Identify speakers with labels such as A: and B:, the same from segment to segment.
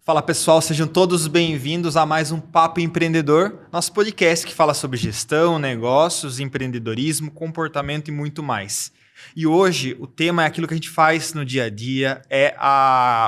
A: Fala pessoal, sejam todos bem-vindos a mais um Papo Empreendedor, nosso podcast que fala sobre gestão, negócios, empreendedorismo, comportamento e muito mais. E hoje o tema é aquilo que a gente faz no dia a dia,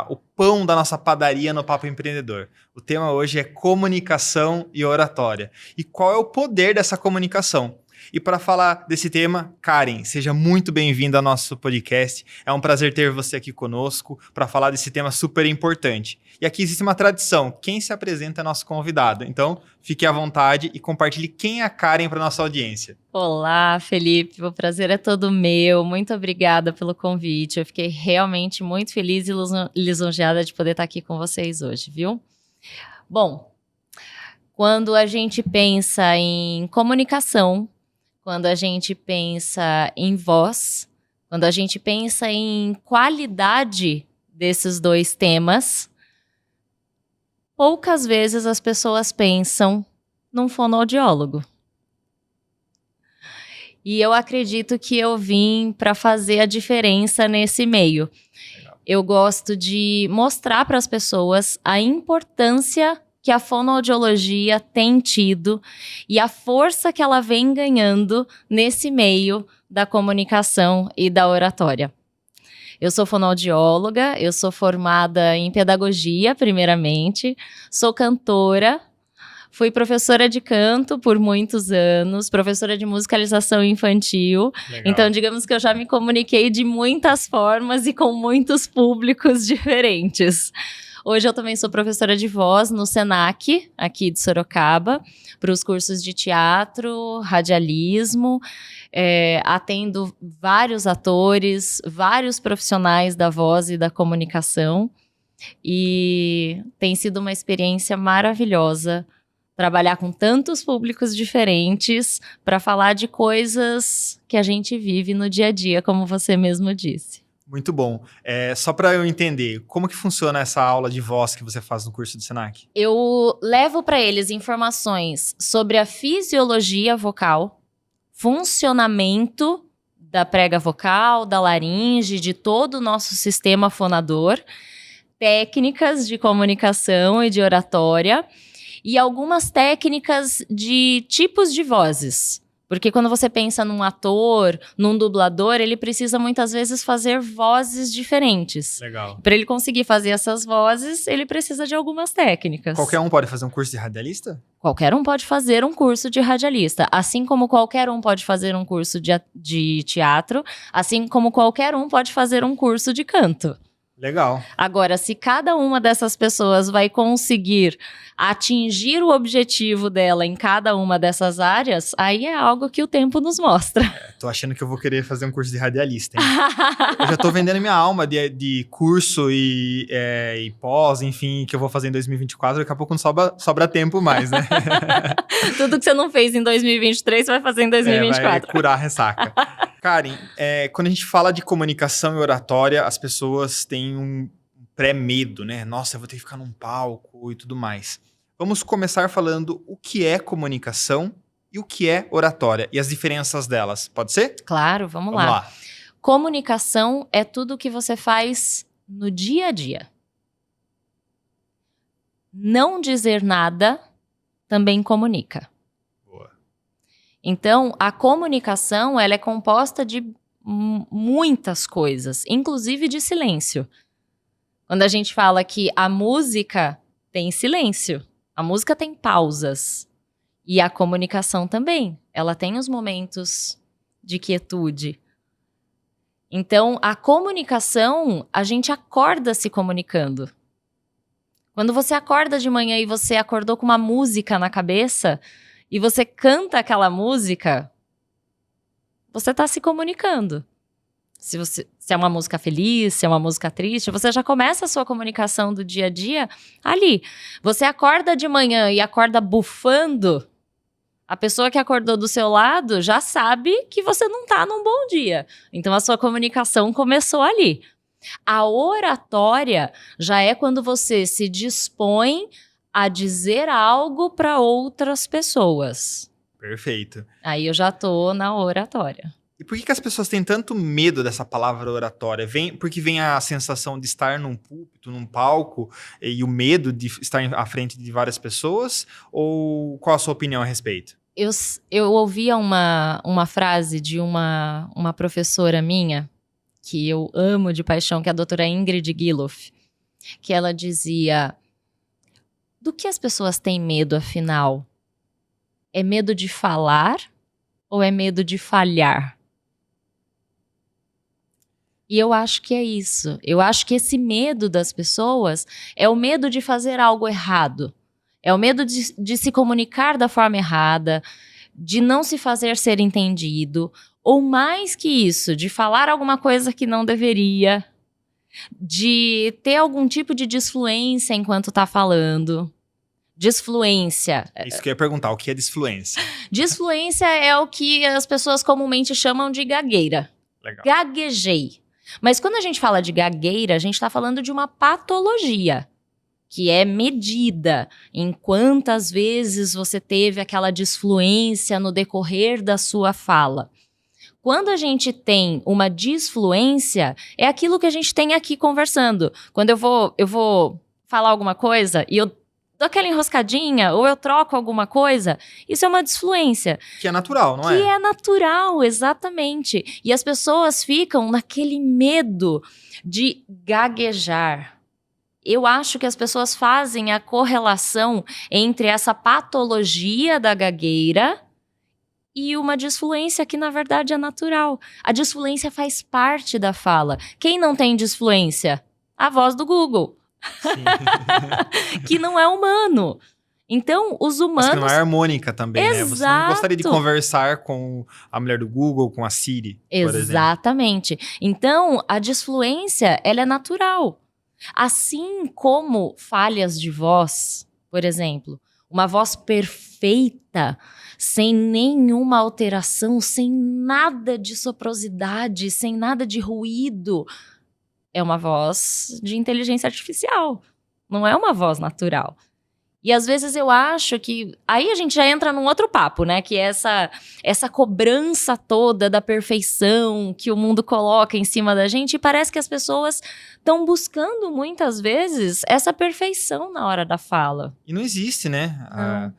A: o pão da nossa padaria no Papo Empreendedor. O tema hoje é comunicação e oratória. E qual é o poder dessa comunicação? E para falar desse tema, Karen, seja muito bem-vinda ao nosso podcast. É um prazer ter você aqui conosco para falar desse tema super importante. E aqui existe uma tradição, quem se apresenta é nosso convidado. Então, fique à vontade e compartilhe quem é a Karen para nossa audiência.
B: Olá, Felipe, o prazer é todo meu. Muito obrigada pelo convite. Eu fiquei realmente muito feliz e lisonjeada de poder estar aqui com vocês hoje, viu? Bom, quando a gente pensa em comunicação, quando a gente pensa em voz, quando a gente pensa em qualidade desses dois temas, poucas vezes as pessoas pensam num fonoaudiólogo. E eu acredito que eu vim para fazer a diferença nesse meio. Legal. Eu gosto de mostrar para as pessoas a importância que a fonoaudiologia tem tido e a força que ela vem ganhando nesse meio da comunicação e da oratória. Eu sou fonoaudióloga, eu sou formada em pedagogia, primeiramente, sou cantora, fui professora de canto por muitos anos, professora de musicalização infantil. Legal. Então, digamos que eu já me comuniquei de muitas formas e com muitos públicos diferentes. Hoje eu também sou professora de voz no Senac, aqui de Sorocaba, para os cursos de teatro, radialismo, atendo vários atores, vários profissionais da voz e da comunicação, e tem sido uma experiência maravilhosa trabalhar com tantos públicos diferentes para falar de coisas que a gente vive no dia a dia, como você mesmo disse.
A: Muito bom. Só para eu entender, como que funciona essa aula de voz que você faz no curso do Senac?
B: Eu levo para eles informações sobre a fisiologia vocal, funcionamento da prega vocal, da laringe, de todo o nosso sistema fonador, técnicas de comunicação e de oratória e algumas técnicas de tipos de vozes. Porque quando você pensa num ator, num dublador, ele precisa muitas vezes fazer vozes diferentes.
A: Legal.
B: Para ele conseguir fazer essas vozes, ele precisa de algumas técnicas.
A: Qualquer um pode fazer um curso de radialista?
B: Qualquer um pode fazer um curso de radialista. Assim como qualquer um pode fazer um curso de teatro, assim como qualquer um pode fazer um curso de canto.
A: Legal.
B: Agora, se cada uma dessas pessoas vai conseguir atingir o objetivo dela em cada uma dessas áreas, aí é algo que o tempo nos mostra.
A: Tô achando que eu vou querer fazer um curso de radialista, hein? Eu já tô vendendo minha alma de curso e pós, enfim, que eu vou fazer em 2024. Daqui a pouco não sobra tempo mais, né?
B: Tudo que você não fez em 2023, você vai fazer em 2024.
A: Vai curar a ressaca. Karen, quando a gente fala de comunicação e oratória, as pessoas têm um pré-medo, né? Nossa, eu vou ter que ficar num palco e tudo mais. Vamos começar falando o que é comunicação e o que é oratória e as diferenças delas. Pode ser?
B: Claro, vamos lá. Comunicação é tudo que você faz no dia a dia. Não dizer nada também comunica. Então, a comunicação ela é composta de muitas coisas, inclusive de silêncio. Quando a gente fala que a música tem silêncio, a música tem pausas. E a comunicação também. Ela tem os momentos de quietude. Então, a comunicação, a gente acorda se comunicando. Quando você acorda de manhã e você acordou com uma música na cabeça e você canta aquela música, você está se comunicando. Se é uma música feliz, se é uma música triste, você já começa a sua comunicação do dia a dia ali. Você acorda de manhã e acorda bufando, a pessoa que acordou do seu lado já sabe que você não está num bom dia. Então a sua comunicação começou ali. A oratória já é quando você se dispõe a dizer algo para outras pessoas.
A: Perfeito.
B: Aí eu já tô na oratória.
A: E por que as pessoas têm tanto medo dessa palavra oratória? Porque vem a sensação de estar num púlpito, num palco, e o medo de estar à frente de várias pessoas? Ou qual a sua opinião a respeito?
B: Eu ouvia uma frase de uma professora minha, que eu amo de paixão, que é a doutora Ingrid Guiloff, que ela dizia: do que as pessoas têm medo, afinal? É medo de falar ou é medo de falhar? E eu acho que é isso. Eu acho que esse medo das pessoas é o medo de fazer algo errado. É o medo de se comunicar da forma errada, de não se fazer ser entendido, ou mais que isso, de falar alguma coisa que não deveria, de ter algum tipo de disfluência enquanto está falando. Disfluência.
A: Isso que eu ia perguntar, o que é disfluência?
B: Disfluência é o que as pessoas comumente chamam de gagueira.
A: Legal.
B: Gaguejei. Mas quando a gente fala de gagueira, a gente está falando de uma patologia que é medida em quantas vezes você teve aquela disfluência no decorrer da sua fala. Quando a gente tem uma disfluência, é aquilo que a gente tem aqui conversando. Quando eu vou falar alguma coisa e eu dou aquela enroscadinha ou eu troco alguma coisa, isso é uma disfluência.
A: Que é natural, não é?
B: Que é natural, exatamente. E as pessoas ficam naquele medo de gaguejar. Eu acho que as pessoas fazem a correlação entre essa patologia da gagueira e uma disfluência que, na verdade, é natural. A disfluência faz parte da fala. Quem não tem disfluência? A voz do Google.
A: Sim.
B: Que não é humano. Então, os humanos...
A: Mas que não é harmônica também,
B: Exato.
A: né? Você não gostaria de conversar com a mulher do Google, com a Siri, por exemplo.
B: Exatamente. Então, a disfluência, ela é natural. Assim como falhas de voz, por exemplo, uma voz perfeita, sem nenhuma alteração, sem nada de soprosidade, sem nada de ruído, é uma voz de inteligência artificial, não é uma voz natural. E às vezes eu acho que... Aí a gente já entra num outro papo, né? Que é essa cobrança toda da perfeição que o mundo coloca em cima da gente. E parece que as pessoas estão buscando, muitas vezes, essa perfeição na hora da fala.
A: E não existe, né?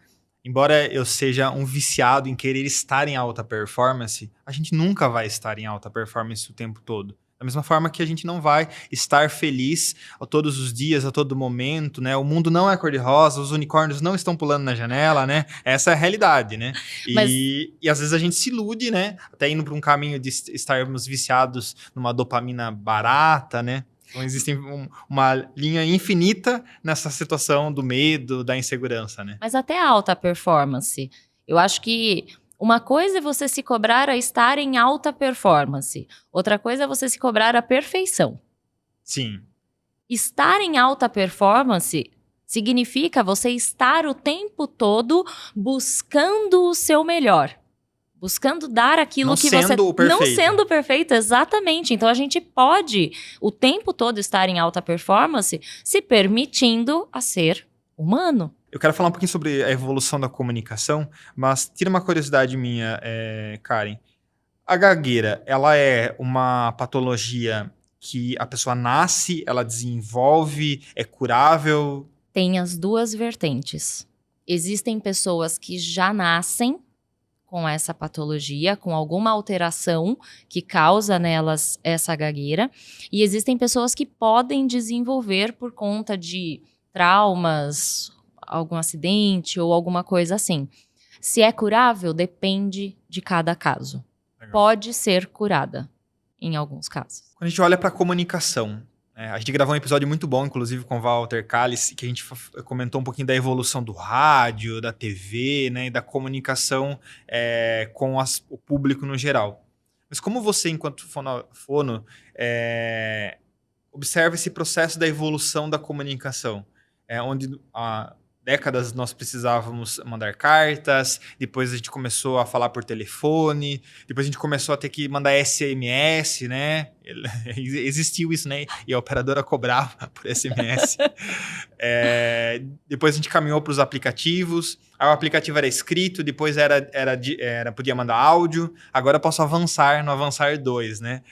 A: Embora eu seja um viciado em querer estar em alta performance, a gente nunca vai estar em alta performance o tempo todo. Da mesma forma que a gente não vai estar feliz a todos os dias, a todo momento, né? O mundo não é cor-de-rosa, os unicórnios não estão pulando na janela, né? Essa é a realidade, né? E às vezes a gente se ilude, né? Até indo para um caminho de estarmos viciados numa dopamina barata, né? Então existe uma linha infinita nessa situação do medo, da insegurança, né?
B: Mas até a alta performance. Eu acho que... Uma coisa é você se cobrar a estar em alta performance. Outra coisa é você se cobrar a perfeição.
A: Sim.
B: Estar em alta performance significa você estar o tempo todo buscando o seu melhor. Buscando dar aquilo que você...
A: Não sendo o perfeito.
B: Não sendo perfeito, exatamente. Então, a gente pode o tempo todo estar em alta performance se permitindo a ser humano.
A: Eu quero falar um pouquinho sobre a evolução da comunicação, mas tira uma curiosidade minha, Karen. A gagueira, ela é uma patologia que a pessoa nasce, ela desenvolve, é curável?
B: Tem as duas vertentes. Existem pessoas que já nascem com essa patologia, com alguma alteração que causa nelas essa gagueira, e existem pessoas que podem desenvolver por conta de traumas, algum acidente ou alguma coisa assim. Se é curável, depende de cada caso.
A: Legal.
B: Pode ser curada, em alguns casos.
A: Quando a gente olha para a comunicação, a gente gravou um episódio muito bom, inclusive com o Walter Calles, que a gente comentou um pouquinho da evolução do rádio, da TV, né, e da comunicação com o público no geral. Mas como você, enquanto fono, observa esse processo da evolução da comunicação? Onde décadas nós precisávamos mandar cartas, depois a gente começou a falar por telefone, depois a gente começou a ter que mandar SMS, né? Existiu isso, né? E a operadora cobrava por SMS. Depois a gente caminhou para os aplicativos, aí o aplicativo era escrito, depois podia mandar áudio, agora eu posso avançar no Avançar 2, né?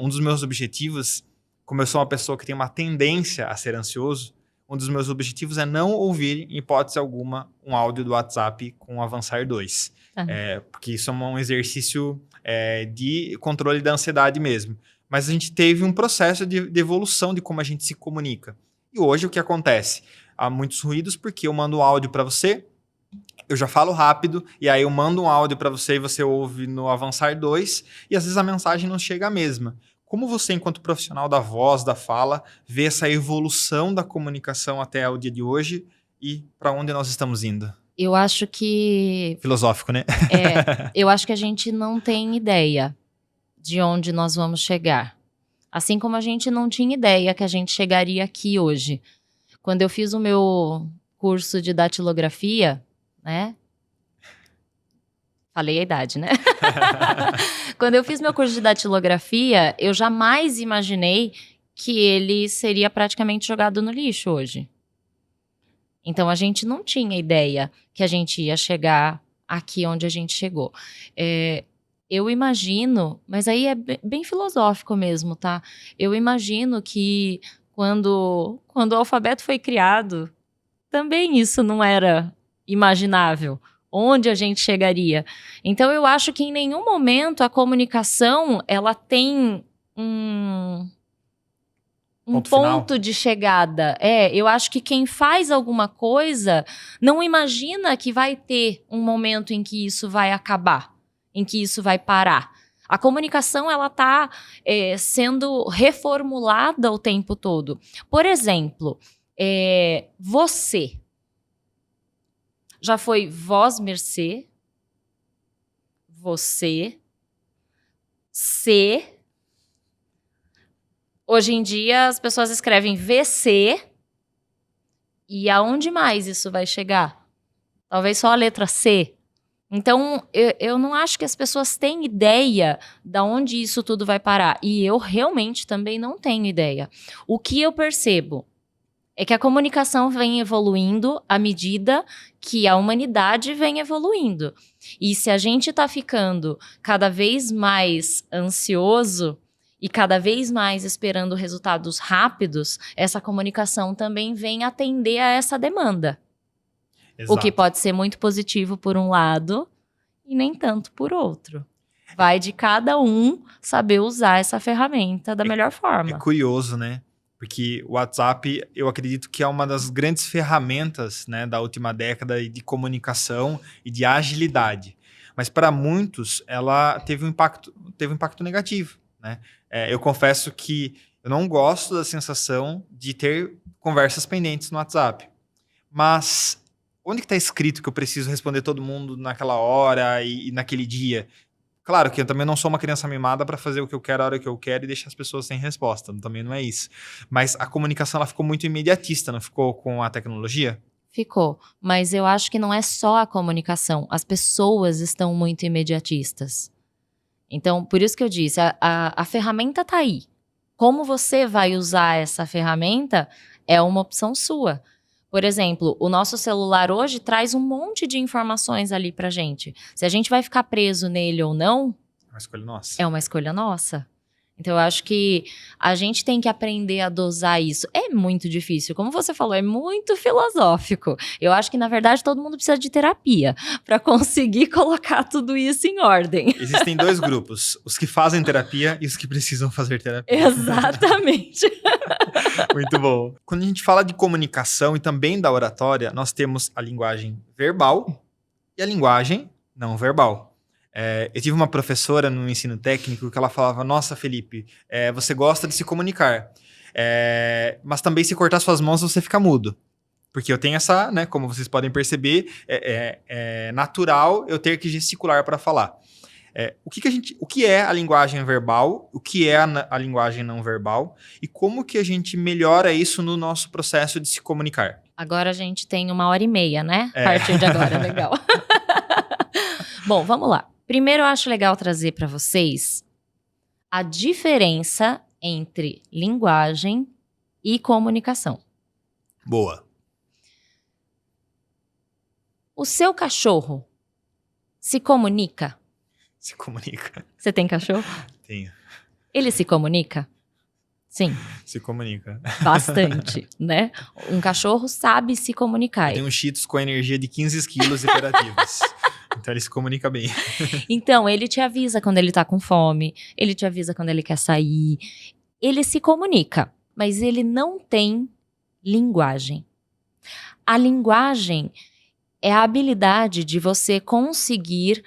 A: Um dos meus objetivos, como eu sou uma pessoa que tem uma tendência a ser ansioso, um dos meus objetivos é não ouvir, em hipótese alguma, um áudio do WhatsApp com o Avançar 2. Porque isso é um exercício de controle da ansiedade mesmo. Mas a gente teve um processo de evolução de como a gente se comunica. E hoje o que acontece? Há muitos ruídos porque eu mando um áudio para você, eu já falo rápido, e aí eu mando um áudio para você e você ouve no Avançar 2, e às vezes a mensagem não chega a mesma. Como você, enquanto profissional da voz, da fala, vê essa evolução da comunicação até o dia de hoje e para onde nós estamos indo?
B: Eu acho que...
A: Filosófico, né?
B: Eu acho que a gente não tem ideia de onde nós vamos chegar. Assim como a gente não tinha ideia que a gente chegaria aqui hoje. Quando eu fiz o meu curso de datilografia, né? Falei a idade, né? Quando eu fiz meu curso de datilografia, eu jamais imaginei que ele seria praticamente jogado no lixo hoje. Então, a gente não tinha ideia que a gente ia chegar aqui onde a gente chegou. Eu imagino, mas aí é bem filosófico mesmo, tá? Eu imagino que quando o alfabeto foi criado, também isso não era imaginável. Onde a gente chegaria. Então, eu acho que em nenhum momento a comunicação, ela tem um ponto de chegada. Eu acho que quem faz alguma coisa não imagina que vai ter um momento em que isso vai acabar, em que isso vai parar. A comunicação, ela está sendo reformulada o tempo todo. Por exemplo, você já foi vós mercê, você, se. Hoje em dia as pessoas escrevem VC, e aonde mais isso vai chegar? Talvez só a letra C. Então, eu não acho que as pessoas têm ideia de onde isso tudo vai parar. E eu realmente também não tenho ideia. O que eu percebo é que a comunicação vem evoluindo à medida que a humanidade vem evoluindo. E se a gente está ficando cada vez mais ansioso e cada vez mais esperando resultados rápidos, essa comunicação também vem atender a essa demanda. Exato. O que pode ser muito positivo por um lado e nem tanto por outro. Vai de cada um saber usar essa ferramenta da melhor forma.
A: É curioso, né? Porque o WhatsApp, eu acredito que é uma das grandes ferramentas, né, da última década de comunicação e de agilidade. Mas para muitos, ela teve um impacto negativo, né? Eu confesso que eu não gosto da sensação de ter conversas pendentes no WhatsApp. Mas onde que está escrito que eu preciso responder todo mundo naquela hora e naquele dia? Claro que eu também não sou uma criança mimada para fazer o que eu quero a hora que eu quero e deixar as pessoas sem resposta. Também não é isso. Mas a comunicação, ela ficou muito imediatista, não ficou com a tecnologia?
B: Ficou. Mas eu acho que não é só a comunicação. As pessoas estão muito imediatistas. Então, por isso que eu disse, a ferramenta tá aí. Como você vai usar essa ferramenta é uma opção sua. Por exemplo, o nosso celular hoje traz um monte de informações ali pra gente. Se a gente vai ficar preso nele ou não...
A: É uma escolha nossa.
B: É uma escolha nossa. Então, eu acho que a gente tem que aprender a dosar isso. É muito difícil. Como você falou, é muito filosófico. Eu acho que, na verdade, todo mundo precisa de terapia para conseguir colocar tudo isso em ordem.
A: Existem dois grupos. Os que fazem terapia e os que precisam fazer terapia.
B: Exatamente.
A: Muito bom. Quando a gente fala de comunicação e também da oratória, nós temos a linguagem verbal e a linguagem não verbal. Eu tive uma professora no ensino técnico que ela falava: nossa, Felipe, você gosta de se comunicar, mas também se cortar suas mãos você fica mudo. Porque eu tenho essa, né, como vocês podem perceber, é natural eu ter que gesticular para falar. O que é a linguagem verbal, o que é a linguagem não verbal e como que a gente melhora isso no nosso processo de se comunicar?
B: Agora a gente tem 1h30, né?
A: É.
B: A partir de agora, legal. Bom, vamos lá. Primeiro eu acho legal trazer para vocês a diferença entre linguagem e comunicação.
A: Boa.
B: O seu cachorro se comunica?
A: Se comunica.
B: Você tem cachorro?
A: Tenho.
B: Ele se comunica? Sim,
A: Se comunica.
B: bastante, né? Um cachorro sabe se comunicar.
A: Tem um Cheetos com energia de 15 quilos hiperativos. Então ele se comunica bem.
B: Então, ele te avisa quando ele tá com fome, ele te avisa quando ele quer sair. Ele se comunica, mas ele não tem linguagem. A linguagem é a habilidade de você conseguir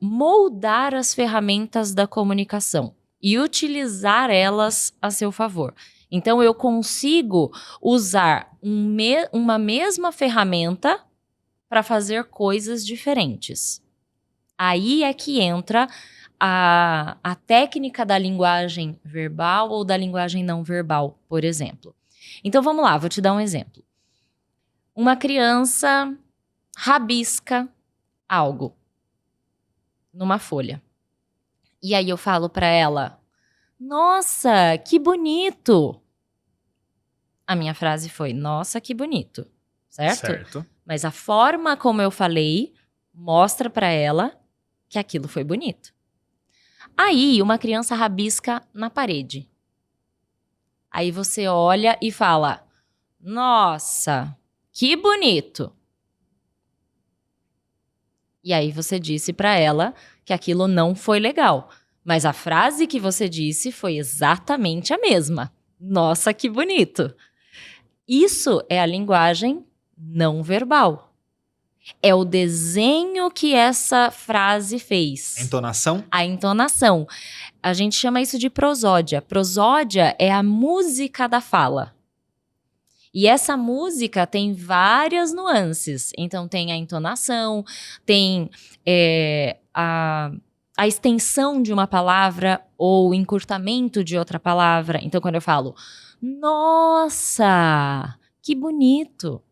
B: moldar as ferramentas da comunicação e utilizar elas a seu favor. Então, eu consigo usar uma mesma ferramenta para fazer coisas diferentes. Aí é que entra a técnica da linguagem verbal ou da linguagem não verbal, por exemplo. Então, vamos lá, vou te dar um exemplo. Uma criança rabisca algo numa folha. E aí eu falo para ela, nossa, que bonito! A minha frase foi, nossa, que bonito, certo? Mas a forma como eu falei mostra para ela que aquilo foi bonito. Aí uma criança rabisca na parede. Aí você olha e fala, nossa, que bonito! E aí você disse para ela que aquilo não foi legal. Mas a frase que você disse foi exatamente a mesma. Nossa, que bonito! Isso é a linguagem não verbal. É o desenho que essa frase fez.
A: A entonação?
B: A entonação. A gente chama isso de prosódia. Prosódia é a música da fala. E essa música tem várias nuances. Então, tem a entonação, tem a extensão de uma palavra ou o encurtamento de outra palavra. Então, quando eu falo, nossa, que bonito,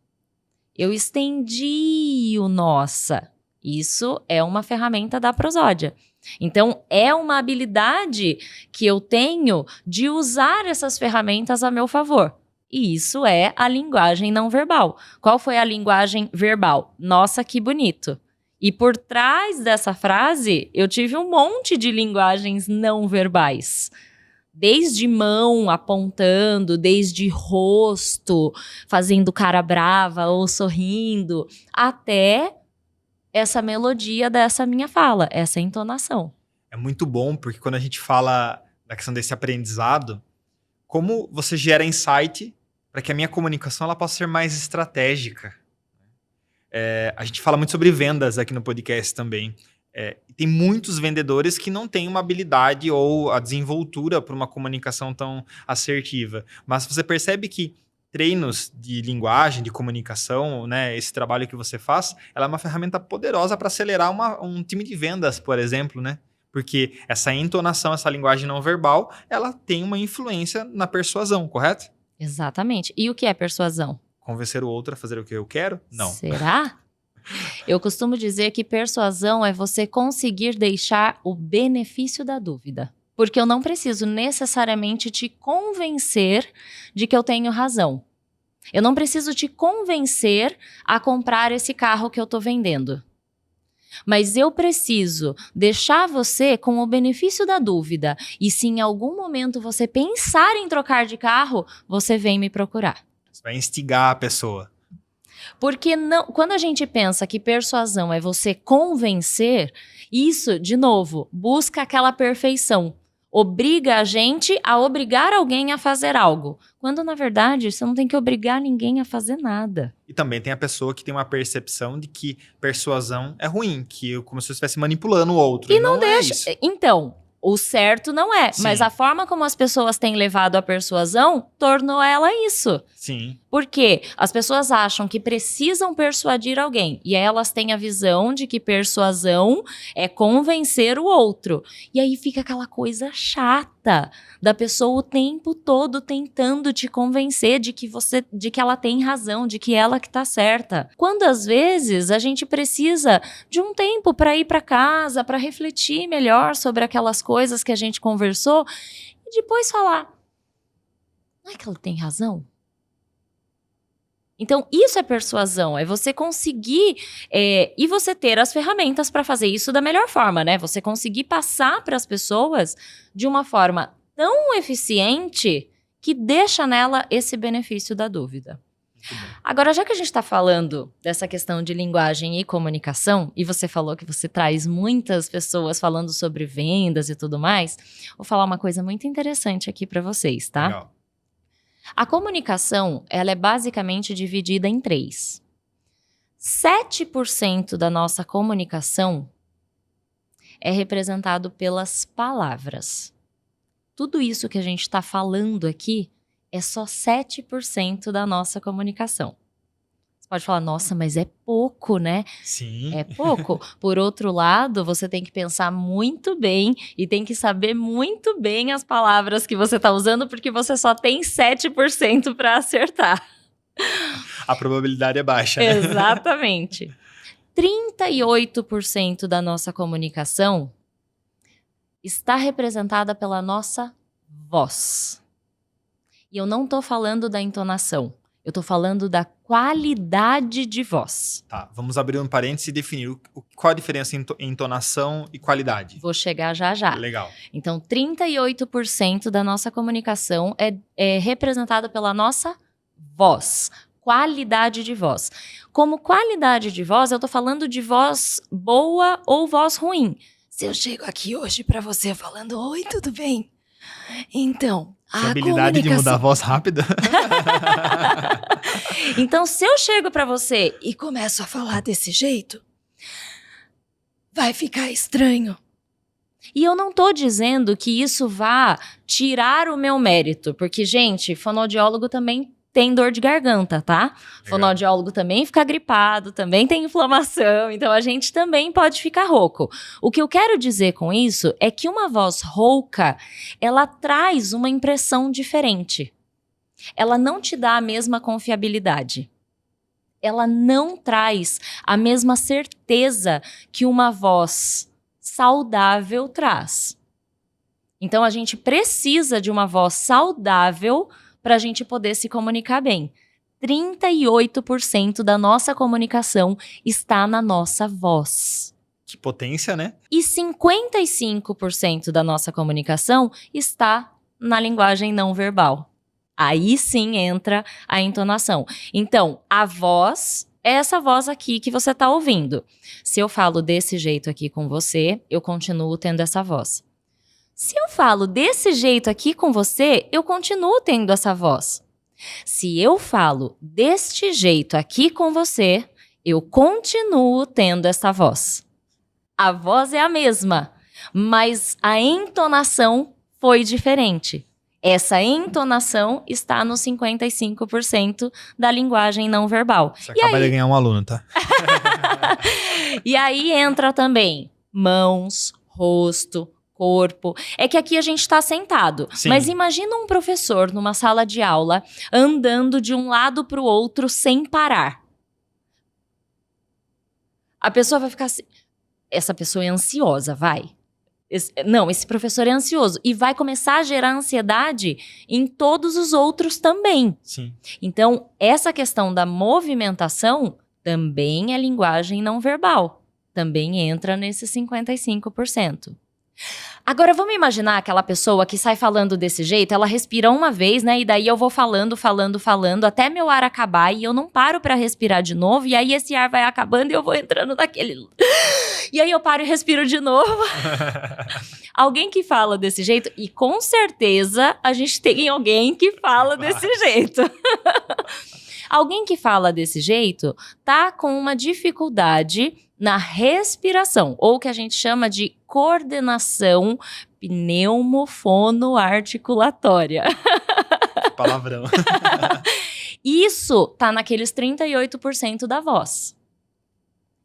B: eu estendi o nossa. Isso é uma ferramenta da prosódia. Então, é uma habilidade que eu tenho de usar essas ferramentas a meu favor. E isso é a linguagem não verbal. Qual foi a linguagem verbal? Nossa, que bonito. E por trás dessa frase, eu tive um monte de linguagens não verbais. Desde mão apontando, desde rosto, fazendo cara brava ou sorrindo, até essa melodia dessa minha fala, essa entonação.
A: É muito bom, porque quando a gente fala da questão desse aprendizado, como você gera insight para que a minha comunicação ela possa ser mais estratégica. A gente fala muito sobre vendas aqui no podcast também. Tem muitos vendedores que não têm uma habilidade ou a desenvoltura para uma comunicação tão assertiva. Mas você percebe que treinos de linguagem, de comunicação, né, esse trabalho que você faz, ela é uma ferramenta poderosa para acelerar um time de vendas, por exemplo, né? Porque essa entonação, essa linguagem não verbal, ela tem uma influência na persuasão, correto?
B: Exatamente. E o que é persuasão?
A: Convencer o outro a fazer o que eu quero? Não.
B: Será? Eu costumo dizer que persuasão é você conseguir deixar o benefício da dúvida. Porque eu não preciso necessariamente te convencer de que eu tenho razão. Eu não preciso te convencer a comprar esse carro que eu estou vendendo. Mas eu preciso deixar você com o benefício da dúvida. E se em algum momento você pensar em trocar de carro, você vem me procurar.
A: Você vai instigar a pessoa.
B: Porque não, quando a gente pensa que persuasão é você convencer, isso, de novo, busca aquela perfeição. Obriga a gente a obrigar alguém a fazer algo. Quando, na verdade, você não tem que obrigar ninguém a fazer nada.
A: E também tem a pessoa que tem uma percepção de que persuasão é ruim, que como se você estivesse manipulando o outro.
B: E não deixa.
A: É isso.
B: Então, o certo não é.
A: Sim.
B: Mas a forma como as pessoas têm levado a persuasão tornou ela isso.
A: Sim.
B: Porque as pessoas acham que precisam persuadir alguém. E aí elas têm a visão de que persuasão é convencer o outro. E aí fica aquela coisa chata da pessoa o tempo todo tentando te convencer de que ela tem razão, de que ela que tá certa. Quando às vezes a gente precisa de um tempo para ir para casa, para refletir melhor sobre aquelas coisas que a gente conversou e depois falar: não é que ela tem razão? Então, isso é persuasão, é você conseguir e você ter as ferramentas para fazer isso da melhor forma, né? Você conseguir passar para as pessoas de uma forma tão eficiente que deixa nela esse benefício da dúvida. Agora, já que a gente está falando dessa questão de linguagem e comunicação, e você falou que você traz muitas pessoas falando sobre vendas e tudo mais, vou falar uma coisa muito interessante aqui para vocês, tá?
A: Legal.
B: A comunicação, ela é basicamente dividida em 3. 7% da nossa comunicação é representado pelas palavras. Tudo isso que a gente está falando aqui é só 7% da nossa comunicação. Você pode falar, nossa, mas é pouco, né?
A: Sim.
B: É pouco. Por outro lado, você tem que pensar muito bem e tem que saber muito bem as palavras que você está usando, porque você só tem 7% para acertar.
A: A probabilidade é baixa, né?
B: Exatamente. 38% da nossa comunicação está representada pela nossa voz. E eu não estou falando da entonação. Eu tô falando da qualidade de voz.
A: Tá, vamos abrir um parênteses e definir qual a diferença entre entonação e qualidade.
B: Vou chegar já já.
A: Legal.
B: Então, 38% da nossa comunicação é representada pela nossa voz. Qualidade de voz. Como qualidade de voz, eu tô falando de voz boa ou voz ruim. Se eu chego aqui hoje pra você falando, oi, tudo bem? Então,
A: a habilidade de mudar a voz rápida.
B: Então, se eu chego pra você e começo a falar desse jeito, vai ficar estranho. E eu não tô dizendo que isso vá tirar o meu mérito, porque, gente, fonoaudiólogo também tem dor de garganta, tá? Legal. Fonoaudiólogo também fica gripado, também tem inflamação, então a gente também pode ficar rouco. O que eu quero dizer com isso é que uma voz rouca, ela traz uma impressão diferente. Ela não te dá a mesma confiabilidade. Ela não traz a mesma certeza que uma voz saudável traz. Então a gente precisa de uma voz saudável para a gente poder se comunicar bem. 38% da nossa comunicação está na nossa voz.
A: Que potência, né?
B: E 55% da nossa comunicação está na linguagem não verbal. Aí sim entra a entonação. Então, a voz é essa voz aqui que você está ouvindo. Se eu falo desse jeito aqui com você, eu continuo tendo essa voz. Se eu falo desse jeito aqui com você, eu continuo tendo essa voz. Se eu falo deste jeito aqui com você, eu continuo tendo essa voz. A voz é a mesma, mas a entonação foi diferente. Essa entonação está no 55% da linguagem não verbal.
A: Você acaba de ganhar um aluno, tá?
B: E aí entra também mãos, rosto, corpo. É que aqui a gente está sentado. Sim. Mas imagina um professor numa sala de aula andando de um lado para o outro sem parar. A pessoa vai ficar assim... Essa pessoa é ansiosa, vai. Esse professor é ansioso. E vai começar a gerar ansiedade em todos os outros também.
A: Sim.
B: Então, essa questão da movimentação também é linguagem não verbal. Também entra nesse 55%. Agora, vamos imaginar aquela pessoa que sai falando desse jeito, ela respira uma vez, né? E daí eu vou falando, até meu ar acabar e eu não paro pra respirar de novo. E aí esse ar vai acabando e eu vou entrando naquele... E aí eu paro e respiro de novo. Alguém que fala desse jeito, e com certeza a gente tem alguém que fala desse jeito. Alguém que fala desse jeito tá com uma dificuldade na respiração, ou que a gente chama de coordenação pneumofonoarticulatória.
A: Palavrão.
B: Isso tá naqueles 38% da voz.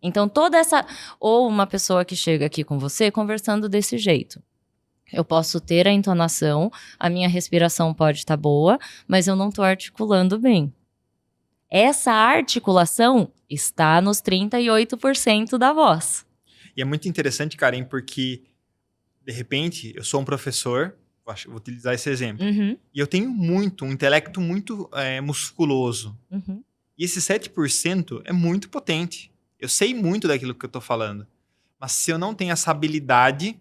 B: Então, toda essa... Ou uma pessoa que chega aqui com você conversando desse jeito. Eu posso ter a entonação, a minha respiração pode estar boa, mas eu não estou articulando bem. Essa articulação está nos 38% da voz.
A: E é muito interessante, Karen, porque, de repente, eu sou um professor, vou utilizar esse exemplo,
B: Uhum,
A: e eu tenho um intelecto muito musculoso.
B: uhum.
A: E esse 7% é muito potente. Eu sei muito daquilo que eu estou falando. Mas se eu não tenho essa habilidade,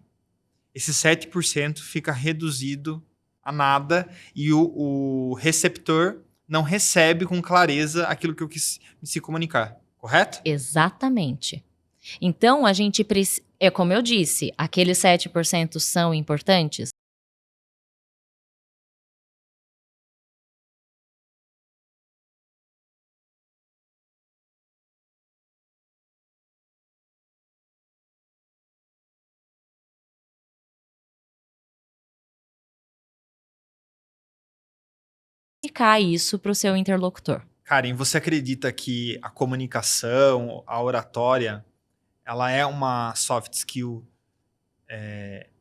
A: esse 7% fica reduzido a nada e o receptor não recebe com clareza aquilo que eu quis se comunicar. Correto?
B: Exatamente. Então, a gente precisa... É como eu disse, aqueles 7% são importantes? Explicar isso para o seu interlocutor.
A: Karen, você acredita que a comunicação, a oratória, ela é uma soft skill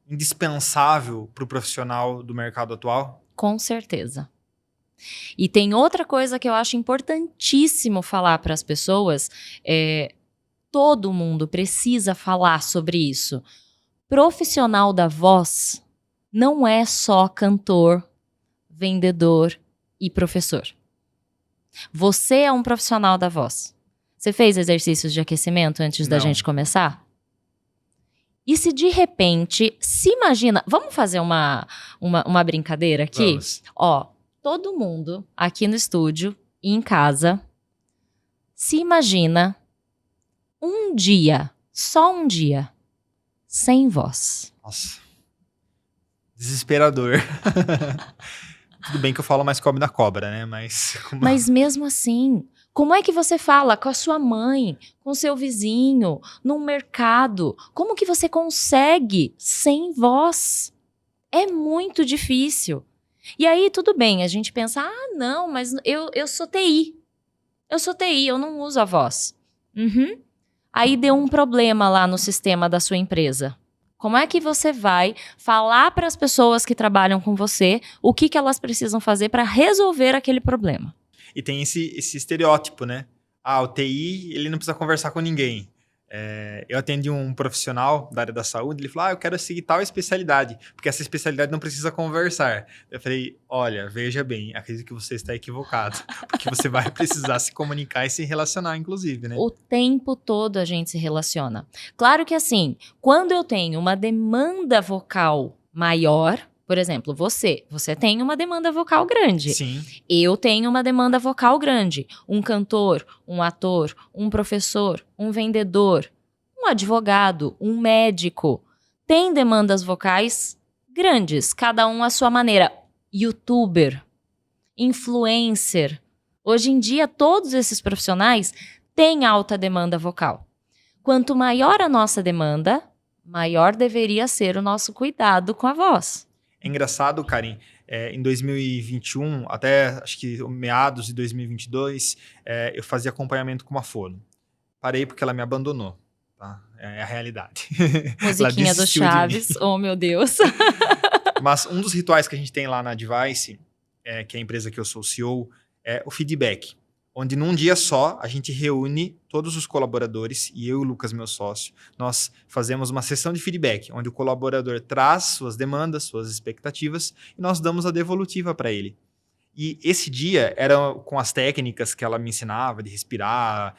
A: indispensável para o profissional do mercado atual?
B: Com certeza. E tem outra coisa que eu acho importantíssimo falar para as pessoas, todo mundo precisa falar sobre isso. Profissional da voz não é só cantor, vendedor e professor. Você é um profissional da voz. Você fez exercícios de aquecimento antes da
A: Não.
B: gente começar? E se de repente, se imagina, vamos fazer uma brincadeira aqui?
A: Vamos.
B: Ó, todo mundo aqui no estúdio e em casa, se imagina um dia, só um dia, sem voz.
A: Nossa. Desesperador. Tudo bem que eu falo mais cobre da cobra, né?
B: Mas mesmo assim, como é que você fala com a sua mãe, com seu vizinho, num mercado? Como que você consegue sem voz? É muito difícil. E aí, tudo bem, a gente pensa, não, mas eu sou TI. Eu sou TI, eu não uso a voz. Uhum. Aí deu um problema lá no sistema da sua empresa. Como é que você vai falar para as pessoas que trabalham com você o que elas precisam fazer para resolver aquele problema?
A: E tem esse estereótipo, né? O TI, ele não precisa conversar com ninguém. Eu atendi um profissional da área da saúde, ele falou, eu quero seguir tal especialidade, porque essa especialidade não precisa conversar. Eu falei, olha, veja bem, acredito que você está equivocado, porque você vai precisar se comunicar e se relacionar, inclusive, né?
B: O tempo todo a gente se relaciona. Claro que assim, quando eu tenho uma demanda vocal maior, por exemplo, você tem uma demanda vocal grande.
A: Sim.
B: Eu tenho uma demanda vocal grande. Um cantor, um ator, um professor, um vendedor, um advogado, um médico. Tem demandas vocais grandes, cada um à sua maneira. YouTuber, influencer. Hoje em dia, todos esses profissionais têm alta demanda vocal. Quanto maior a nossa demanda, maior deveria ser o nosso cuidado com a voz.
A: É engraçado, Karen, em 2021, até acho que meados de 2022, eu fazia acompanhamento com uma fono. Parei porque ela me abandonou, tá? É a realidade.
B: Musiquinha do Chaves, oh meu Deus.
A: Mas um dos rituais que a gente tem lá na Advice, que é a empresa que eu sou o CEO, é o feedback. Onde num dia só, a gente reúne todos os colaboradores, e eu e o Lucas, meu sócio, nós fazemos uma sessão de feedback, onde o colaborador traz suas demandas, suas expectativas, e nós damos a devolutiva para ele. E esse dia era com as técnicas que ela me ensinava, de respirar,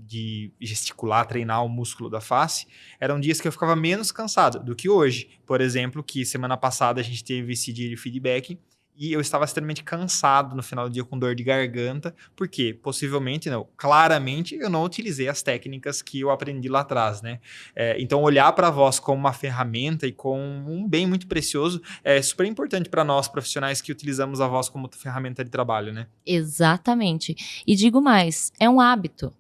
A: de gesticular, treinar o músculo da face, eram dias que eu ficava menos cansado do que hoje. Por exemplo, que semana passada a gente teve esse dia de feedback, e eu estava extremamente cansado no final do dia, com dor de garganta, porque possivelmente, não, claramente eu não utilizei as técnicas que eu aprendi lá atrás, né? Então, olhar para a voz como uma ferramenta e como um bem muito precioso é super importante para nós profissionais que utilizamos a voz como ferramenta de trabalho, né?
B: Exatamente. E digo mais, é um hábito.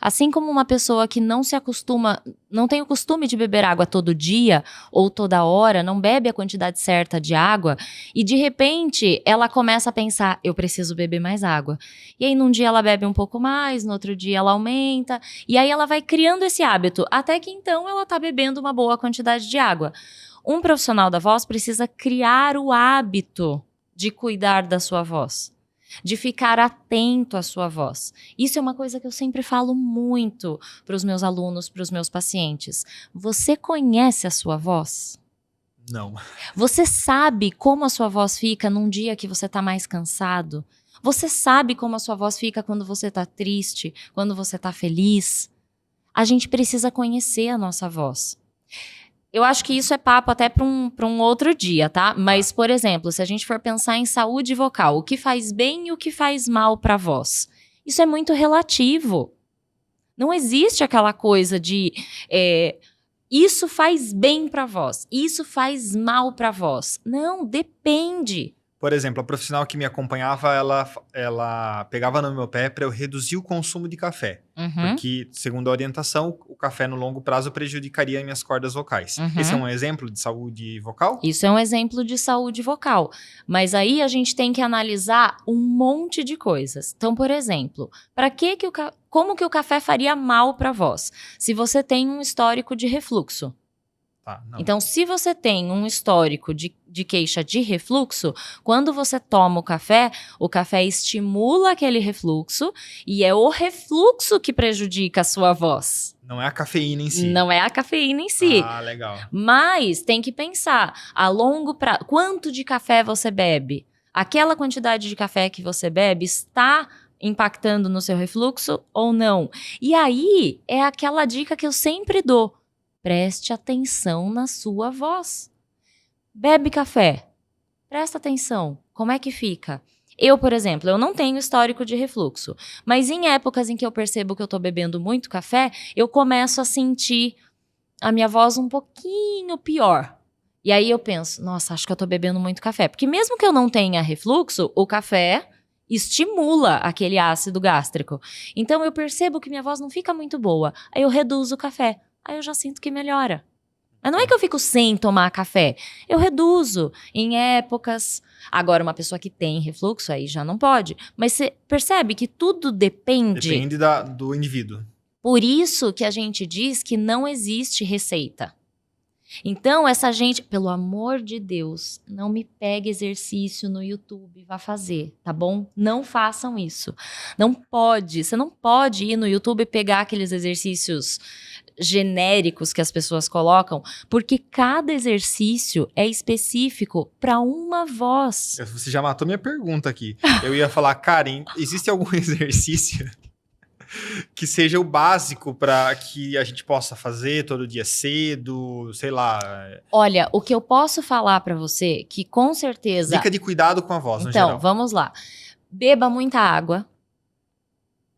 B: Assim como uma pessoa que não se acostuma, não tem o costume de beber água todo dia ou toda hora, não bebe a quantidade certa de água e de repente ela começa a pensar, eu preciso beber mais água. E aí num dia ela bebe um pouco mais, no outro dia ela aumenta e aí ela vai criando esse hábito, até que então ela está bebendo uma boa quantidade de água. Um profissional da voz precisa criar o hábito de cuidar da sua voz, de ficar atento à sua voz. Isso é uma coisa que eu sempre falo muito para os meus alunos, para os meus pacientes. Você conhece a sua voz?
A: Não.
B: Você sabe como a sua voz fica num dia que você está mais cansado? Você sabe como a sua voz fica quando você está triste, quando você está feliz? A gente precisa conhecer a nossa voz. Eu acho que isso é papo até para um outro dia, tá? Mas, por exemplo, se a gente for pensar em saúde vocal, o que faz bem e o que faz mal para a voz? Isso é muito relativo. Não existe aquela coisa de isso faz bem para a voz, isso faz mal para a voz. Não, depende.
A: Por exemplo, a profissional que me acompanhava, ela pegava no meu pé para eu reduzir o consumo de café. Porque, segundo a orientação, o café no longo prazo prejudicaria minhas cordas vocais. Esse é um exemplo de saúde vocal?
B: Isso é um exemplo de saúde vocal. Mas aí a gente tem que analisar um monte de coisas. Então, por exemplo, como que o café faria mal para a voz? Se você tem um histórico de refluxo. Então, se você tem um histórico de queixa de refluxo, quando você toma o café estimula aquele refluxo e é o refluxo que prejudica a sua voz.
A: Não é a cafeína em si.
B: Não é a cafeína em si.
A: Ah, legal.
B: Mas tem que pensar, a longo prazo, quanto de café você bebe? Aquela quantidade de café que você bebe está impactando no seu refluxo ou não? E aí, é aquela dica que eu sempre dou. Preste atenção na sua voz. Bebe café. Presta atenção. Como é que fica? Eu, por exemplo, eu não tenho histórico de refluxo. Mas em épocas em que eu percebo que eu tô bebendo muito café, eu começo a sentir a minha voz um pouquinho pior. E aí eu penso, nossa, acho que eu tô bebendo muito café. Porque mesmo que eu não tenha refluxo, o café estimula aquele ácido gástrico. Então eu percebo que minha voz não fica muito boa. Aí eu reduzo o café. Aí eu já sinto que melhora. Mas não é que eu fico sem tomar café. Eu reduzo em épocas. Agora, uma pessoa que tem refluxo, aí já não pode. Mas você percebe que tudo depende...
A: Depende do indivíduo.
B: Por isso que a gente diz que não existe receita. Então, essa gente, pelo amor de Deus, não me pegue exercício no YouTube e vá fazer, tá bom? Não façam isso. Não pode, você não pode ir no YouTube e pegar aqueles exercícios genéricos que as pessoas colocam, porque cada exercício é específico para uma voz.
A: Você já matou minha pergunta aqui. Eu ia falar, Karen, existe algum exercício que seja o básico para que a gente possa fazer todo dia cedo, sei lá?
B: Olha, o que eu posso falar para você, que com certeza...
A: Dica de cuidado com a voz, no geral.
B: Então, vamos lá. Beba muita água,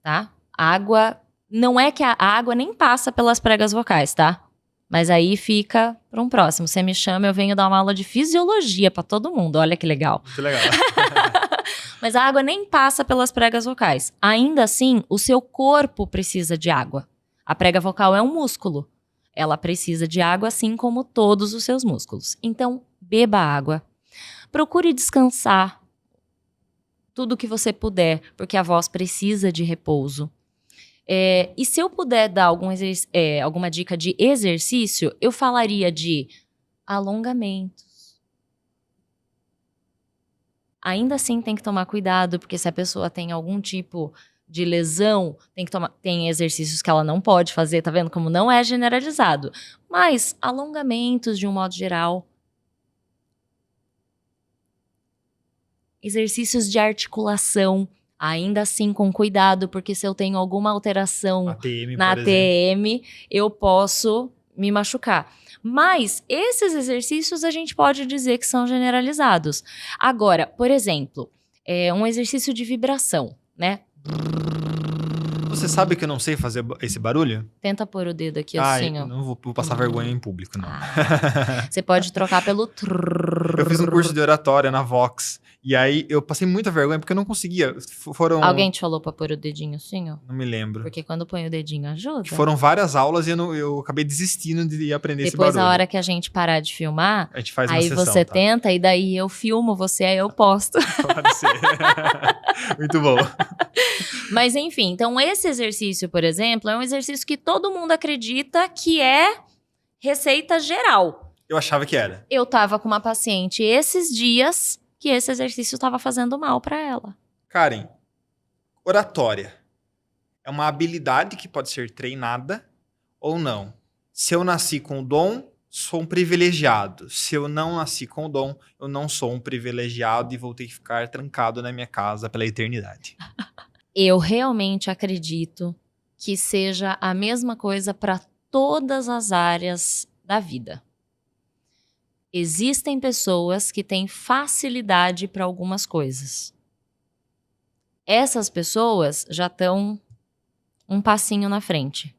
B: tá? Água... Não é que a água nem passa pelas pregas vocais, tá? Mas aí fica para um próximo. Você me chama, eu venho dar uma aula de fisiologia para todo mundo. Olha que legal.
A: Muito legal.
B: Mas a água nem passa pelas pregas vocais. Ainda assim, o seu corpo precisa de água. A prega vocal é um músculo. Ela precisa de água, assim como todos os seus músculos. Então, beba água. Procure descansar tudo que você puder, porque a voz precisa de repouso. E se eu puder dar alguma dica de exercício, eu falaria de alongamentos. Ainda assim tem que tomar cuidado, porque se a pessoa tem algum tipo de lesão, tem exercícios que ela não pode fazer, tá vendo como não é generalizado. Mas alongamentos de um modo geral. Exercícios de articulação. Ainda assim, com cuidado, porque se eu tenho alguma alteração na ATM, eu posso me machucar. Mas esses exercícios a gente pode dizer que são generalizados. Agora, por exemplo, um exercício de vibração, né?
A: Você sabe que eu não sei fazer esse barulho?
B: Tenta pôr o dedo aqui
A: Ai,
B: assim, ó.
A: não vou passar vergonha em público, não.
B: Você pode trocar pelo
A: Eu fiz um curso de oratória na Vox. E aí eu passei muita vergonha porque eu não conseguia. Foram.
B: Alguém te falou pra pôr o dedinho assim, ó?
A: Não me lembro.
B: Porque quando põe o dedinho ajuda.
A: Foram várias aulas e eu acabei desistindo de aprender esse
B: Depois,
A: barulho.
B: a hora que a gente parar de filmar,
A: A gente faz uma
B: aí
A: sessão,
B: você
A: tá?
B: tenta e daí eu filmo você, aí eu posto.
A: Pode ser. Muito bom.
B: Mas enfim, então esse exercício, por exemplo, é um exercício que todo mundo acredita que é receita geral.
A: Eu achava que era.
B: Eu tava com uma paciente esses dias que esse exercício tava fazendo mal pra ela.
A: Karen, oratória é uma habilidade que pode ser treinada ou não. Se eu nasci com o dom, sou um privilegiado. Se eu não nasci com o dom, eu não sou um privilegiado e vou ter que ficar trancado na minha casa pela eternidade.
B: Eu realmente acredito que seja a mesma coisa para todas as áreas da vida. Existem pessoas que têm facilidade para algumas coisas. Essas pessoas já estão um passinho na frente.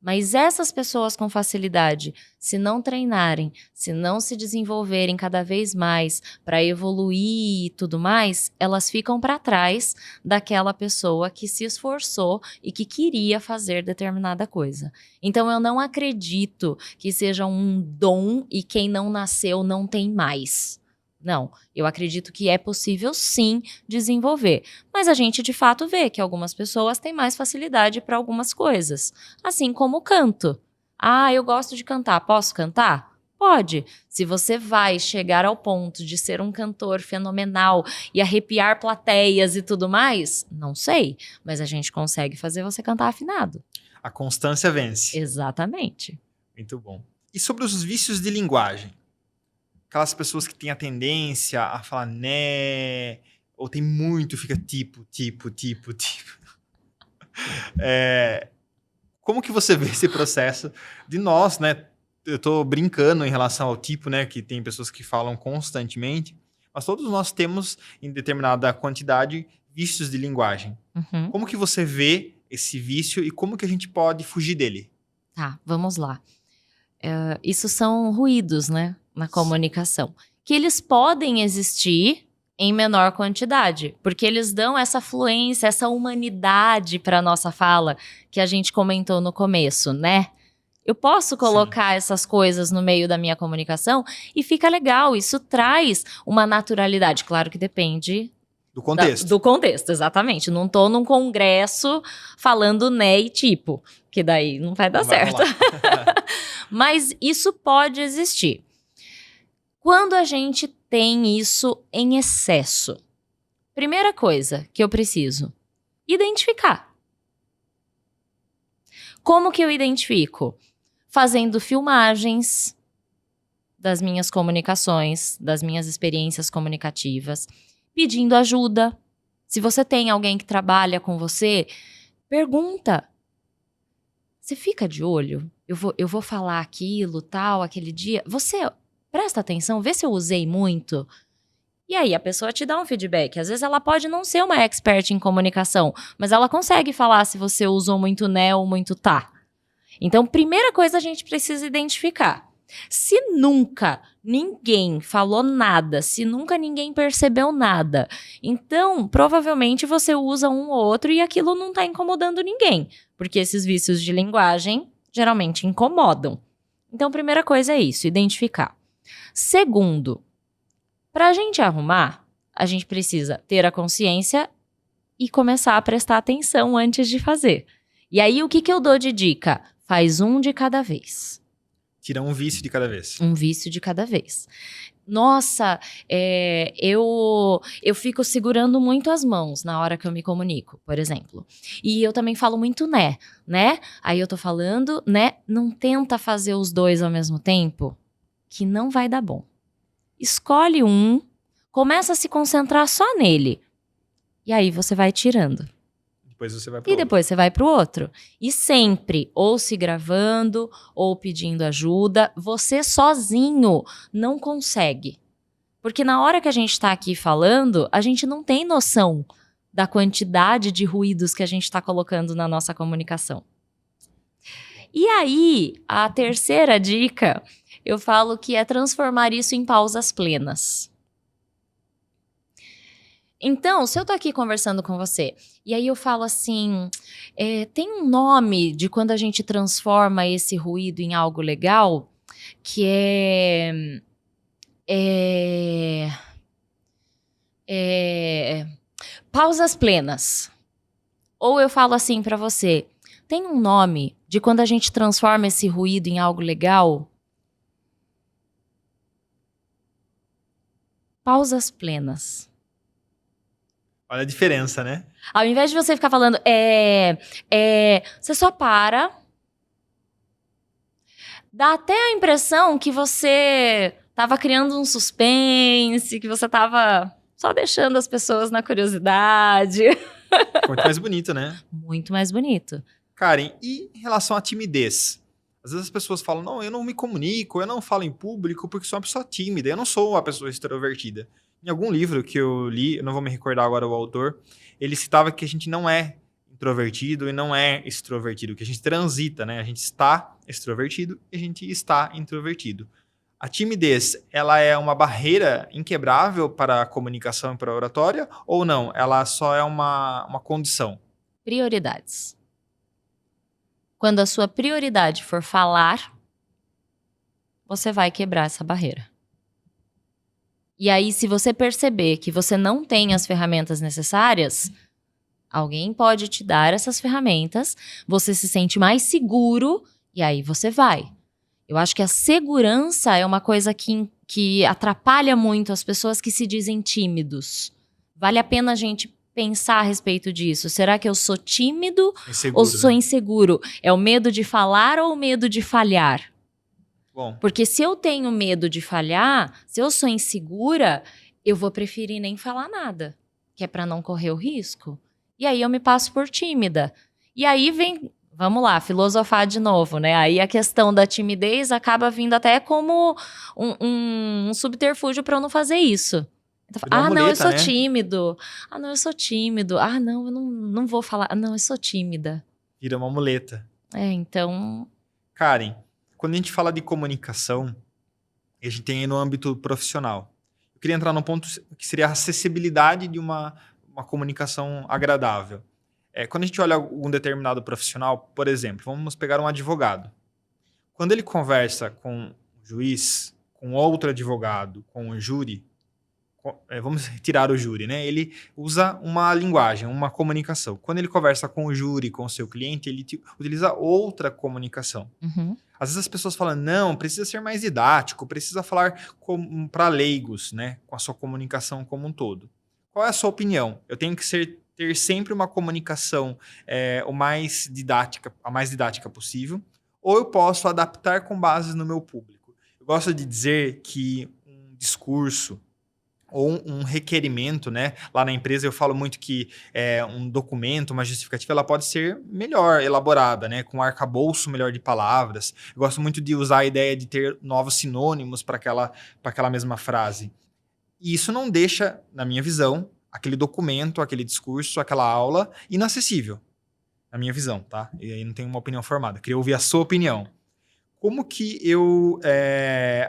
B: Mas essas pessoas com facilidade, se não treinarem, se não se desenvolverem cada vez mais para evoluir e tudo mais, elas ficam para trás daquela pessoa que se esforçou e que queria fazer determinada coisa. Então eu não acredito que seja um dom e quem não nasceu não tem mais. Não, eu acredito que é possível sim desenvolver. Mas a gente de fato vê que algumas pessoas têm mais facilidade para algumas coisas. Assim como o canto. Ah, eu gosto de cantar, posso cantar? Pode. Se você vai chegar ao ponto de ser um cantor fenomenal e arrepiar plateias e tudo mais, não sei. Mas a gente consegue fazer você cantar afinado.
A: A constância vence.
B: Exatamente.
A: Muito bom. E sobre os vícios de linguagem? Aquelas pessoas que têm a tendência a falar né, ou tem muito, fica tipo. Como que você vê esse processo de nós, né? Eu tô brincando em relação ao tipo, né? Que tem pessoas que falam constantemente, mas todos nós temos, em determinada quantidade, vícios de linguagem.
B: Uhum.
A: Como que você vê esse vício e como que a gente pode fugir dele?
B: Tá, vamos lá. Isso são ruídos, né? Na comunicação. Que eles podem existir em menor quantidade, porque eles dão essa fluência, essa humanidade para nossa fala que a gente comentou no começo, né? Eu posso colocar essas coisas no meio da minha comunicação e fica legal, isso traz uma naturalidade. Claro que depende
A: do contexto.
B: Do contexto, exatamente. Não tô num congresso falando né e tipo, que daí não vai dar certo. Mas isso pode existir. Quando a gente tem isso em excesso, primeira coisa que eu preciso, identificar. Como que eu identifico? Fazendo filmagens das minhas comunicações, das minhas experiências comunicativas, pedindo ajuda. Se você tem alguém que trabalha com você, pergunta. Você fica de olho? Eu vou falar aquilo, tal, aquele dia. Você presta atenção, vê se eu usei muito. E aí a pessoa te dá um feedback. Às vezes ela pode não ser uma expert em comunicação, mas ela consegue falar se você usou muito né ou muito tá. Então, primeira coisa a gente precisa identificar. Se nunca ninguém falou nada, se nunca ninguém percebeu nada, então provavelmente você usa um ou outro e aquilo não está incomodando ninguém, porque esses vícios de linguagem geralmente incomodam. Então, primeira coisa é isso, identificar. Segundo, para a gente arrumar, a gente precisa ter a consciência e começar a prestar atenção antes de fazer. E aí, o que eu dou de dica? Faz um de cada vez.
A: Tira um vício de cada vez.
B: Um vício de cada vez. Nossa, eu fico segurando muito as mãos na hora que eu me comunico, por exemplo. E eu também falo muito né? Aí eu tô falando, né? Não tenta fazer os dois ao mesmo tempo, que não vai dar bom. Escolhe um, começa a se concentrar só nele. E aí você vai tirando.
A: Depois você vai
B: Depois você vai pro outro. E sempre, ou se gravando, ou pedindo ajuda, você sozinho não consegue. Porque na hora que a gente tá aqui falando, a gente não tem noção da quantidade de ruídos que a gente está colocando na nossa comunicação. E aí, a terceira dica, eu falo que é transformar isso em pausas plenas. Então, se eu tô aqui conversando com você, e aí eu falo assim, tem um nome de quando a gente transforma esse ruído em algo legal, que pausas plenas. Ou eu falo assim pra você, tem um nome de quando a gente transforma esse ruído em algo legal? Pausas plenas.
A: Olha a diferença, né?
B: Ao invés de você ficar falando, você só para. Dá até a impressão que você tava criando um suspense, que você tava só deixando as pessoas na curiosidade.
A: Muito mais bonito, né?
B: Muito mais bonito.
A: Karen, e em relação à timidez? Às vezes as pessoas falam, não, eu não me comunico, eu não falo em público porque sou uma pessoa tímida, eu não sou uma pessoa extrovertida. Em algum livro que eu li, eu não vou me recordar agora o autor, ele citava que a gente não é introvertido e não é extrovertido, que a gente transita, né? A gente está extrovertido e a gente está introvertido. A timidez, ela é uma barreira inquebrável para a comunicação e para a oratória ou não? Ela só é uma condição?
B: Prioridades. Quando a sua prioridade for falar, você vai quebrar essa barreira. E aí, se você perceber que você não tem as ferramentas necessárias, alguém pode te dar essas ferramentas, você se sente mais seguro e aí você vai. Eu acho que a segurança é uma coisa que atrapalha muito as pessoas que se dizem tímidos. Vale a pena a gente pensar a respeito disso. Será que eu sou tímido ou sou inseguro? É o medo de falar ou o medo de falhar?
A: Bom.
B: Porque se eu tenho medo de falhar, se eu sou insegura, eu vou preferir nem falar nada, que é para não correr o risco. E aí eu me passo por tímida. E aí vem, vamos lá, filosofar de novo, né? Aí a questão da timidez acaba vindo até como um subterfúgio para eu não fazer isso. Então, não, eu sou tímido. Ah, não, eu sou tímido. Ah, não, eu não vou falar. Ah, não, eu sou tímida.
A: Vira uma muleta.
B: Então...
A: Karen, quando a gente fala de comunicação, a gente tem aí no âmbito profissional. Eu queria entrar num ponto que seria a acessibilidade de uma comunicação agradável. Quando a gente olha algum determinado profissional, por exemplo, vamos pegar um advogado. Quando ele conversa com um juiz, com outro advogado, com um júri, vamos retirar o júri, né? Ele usa uma linguagem, uma comunicação. Quando ele conversa com o júri, com o seu cliente, ele utiliza outra comunicação.
B: Uhum.
A: Às vezes as pessoas falam, não, precisa ser mais didático, precisa falar para leigos, né? Com a sua comunicação como um todo. Qual é a sua opinião? Eu tenho que ter sempre uma comunicação a mais didática possível, ou eu posso adaptar com base no meu público? Eu gosto de dizer que um discurso ou um requerimento, né? Lá na empresa eu falo muito que um documento, uma justificativa, ela pode ser melhor elaborada, né? Com um arcabouço melhor de palavras. Eu gosto muito de usar a ideia de ter novos sinônimos para aquela mesma frase. E isso não deixa, na minha visão, aquele documento, aquele discurso, aquela aula inacessível. Na minha visão, tá? E aí não tenho uma opinião formada. Queria ouvir a sua opinião. Como que eu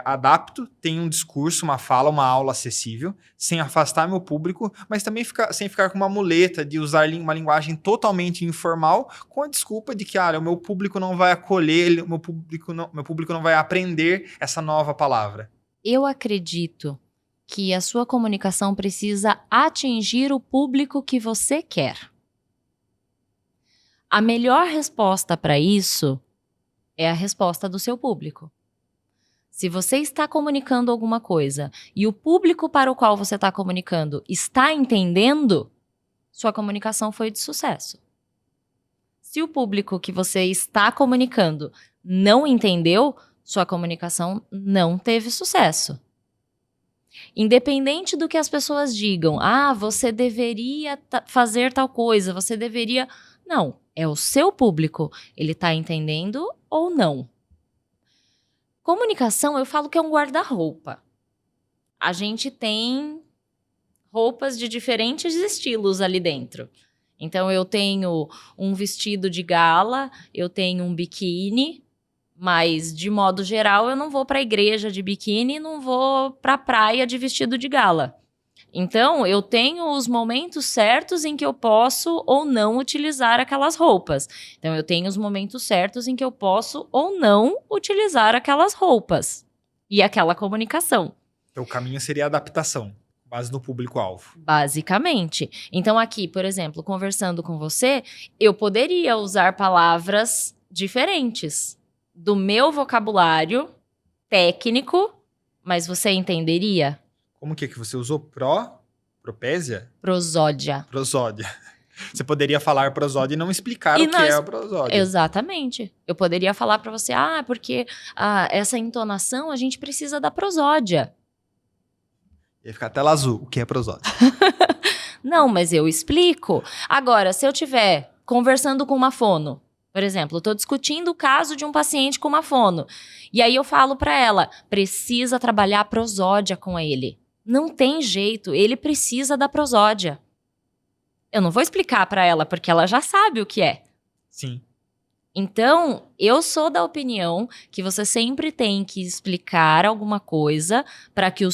A: adapto, tenho um discurso, uma fala, uma aula acessível, sem afastar meu público, mas também sem ficar com uma muleta de usar uma linguagem totalmente informal, com a desculpa de que o meu público não vai acolher, meu público não vai aprender essa nova palavra?
B: Eu acredito que a sua comunicação precisa atingir o público que você quer. A melhor resposta para isso é a resposta do seu público. Se você está comunicando alguma coisa e o público para o qual você está comunicando está entendendo, sua comunicação foi de sucesso. Se o público que você está comunicando não entendeu, sua comunicação não teve sucesso. Independente do que as pessoas digam, você deveria fazer tal coisa, você deveria... Não, é o seu público. Ele está entendendo ou não? Comunicação, eu falo que é um guarda-roupa. A gente tem roupas de diferentes estilos ali dentro. Então, eu tenho um vestido de gala, eu tenho um biquíni, mas, de modo geral, eu não vou para a igreja de biquíni e não vou para a praia de vestido de gala. Então, eu tenho os momentos certos em que eu posso ou não utilizar aquelas roupas. Então, eu tenho os momentos certos em que eu posso ou não utilizar aquelas roupas e aquela comunicação.
A: Então, o caminho seria a adaptação, base no público-alvo.
B: Basicamente. Então, aqui, por exemplo, conversando com você, eu poderia usar palavras diferentes do meu vocabulário técnico, mas você entenderia?
A: Como que você usou? Propésia?
B: Prosódia.
A: Prosódia. Você poderia falar prosódia e não explicar
B: E
A: o que é a prosódia.
B: Exatamente. Eu poderia falar para você, porque essa entonação a gente precisa da prosódia.
A: Ia ficar tela azul. O que é prosódia?
B: Não, mas eu explico. Agora, se eu estiver conversando com uma fono, por exemplo, eu estou discutindo o caso de um paciente com uma fono, e aí eu falo para ela, precisa trabalhar a prosódia com ele. Não tem jeito, ele precisa da prosódia. Eu não vou explicar para ela, porque ela já sabe o que é.
A: Sim.
B: Então, eu sou da opinião que você sempre tem que explicar alguma coisa para que o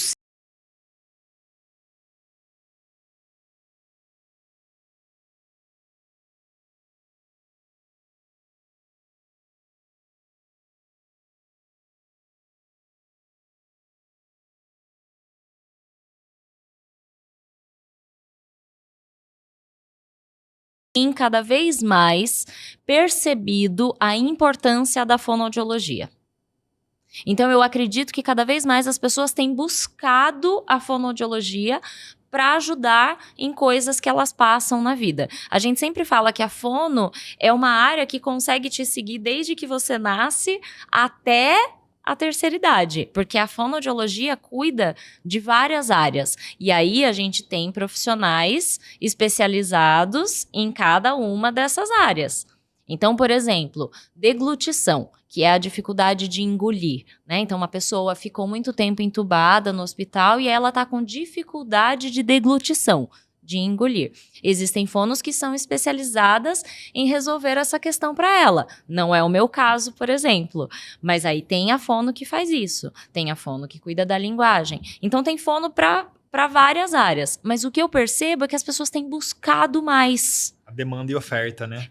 B: tem cada vez mais percebido a importância da fonoaudiologia. Então, eu acredito que cada vez mais as pessoas têm buscado a fonoaudiologia para ajudar em coisas que elas passam na vida. A gente sempre fala que a fono é uma área que consegue te seguir desde que você nasce até a terceira idade, porque a fonoaudiologia cuida de várias áreas. E aí a gente tem profissionais especializados em cada uma dessas áreas. Então, por exemplo, deglutição, que é a dificuldade de engolir, né? Então, uma pessoa ficou muito tempo entubada no hospital e ela está com dificuldade de deglutição, de engolir. Existem fonos que são especializadas em resolver essa questão para ela. Não é o meu caso, por exemplo. Mas aí tem a fono que faz isso. Tem a fono que cuida da linguagem. Então, tem fono para várias áreas. Mas o que eu percebo é que as pessoas têm buscado mais.
A: A demanda e oferta, né?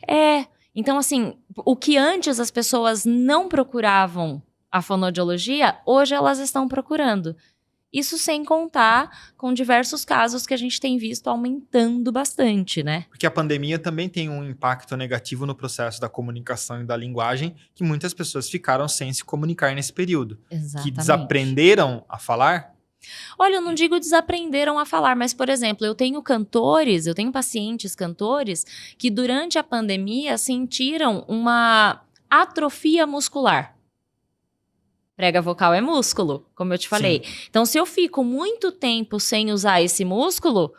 B: Então, assim, o que antes as pessoas não procuravam a fonoaudiologia, hoje elas estão procurando. Isso sem contar com diversos casos que a gente tem visto aumentando bastante, né?
A: Porque a pandemia também tem um impacto negativo no processo da comunicação e da linguagem, que muitas pessoas ficaram sem se comunicar nesse período.
B: Exatamente.
A: Que desaprenderam a falar.
B: Olha, eu não digo desaprenderam a falar, mas, por exemplo, eu tenho pacientes cantores que durante a pandemia sentiram uma atrofia muscular. Prega vocal é músculo, como eu te falei.
A: Sim.
B: Então, se eu fico muito tempo sem usar esse músculo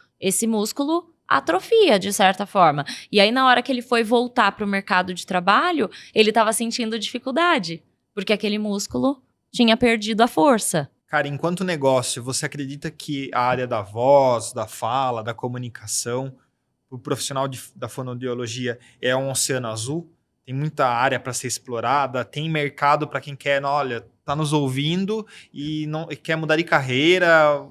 B: atrofia, de certa forma. E aí, na hora que ele foi voltar para o mercado de trabalho, ele estava sentindo dificuldade, porque aquele músculo tinha perdido a força.
A: Cara, enquanto negócio, você acredita que a área da voz, da fala, da comunicação, o profissional da fonoaudiologia é um oceano azul? Tem muita área para ser explorada, tem mercado para quem quer, olha, tá nos ouvindo e quer mudar de carreira,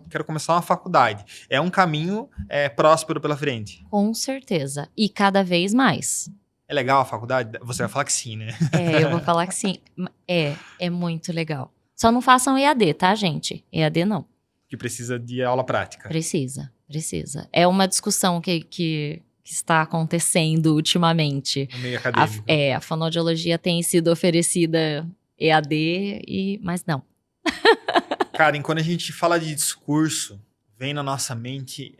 A: quero começar uma faculdade. É um caminho próspero pela frente.
B: Com certeza. E cada vez mais.
A: É legal a faculdade? Você vai falar que sim, né?
B: Eu vou falar que sim. É muito legal. Só não façam EAD, tá, gente? EAD não.
A: Que precisa de aula prática.
B: Precisa. É uma discussão que está acontecendo ultimamente.
A: No meio acadêmico.
B: A fonoaudiologia tem sido oferecida EAD, mas não.
A: Cara, quando a gente fala de discurso, vem na nossa mente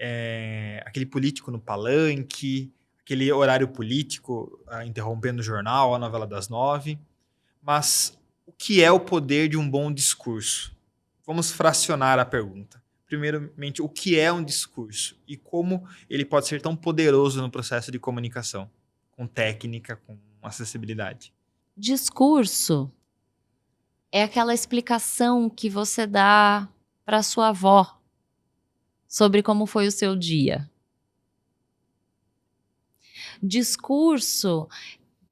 A: aquele político no palanque, aquele horário político interrompendo o jornal, a novela das 9. Mas o que é o poder de um bom discurso? Vamos fracionar a pergunta. Primeiramente, o que é um discurso e como ele pode ser tão poderoso no processo de comunicação, com técnica, com acessibilidade?
B: Discurso é aquela explicação que você dá para sua avó sobre como foi o seu dia. Discurso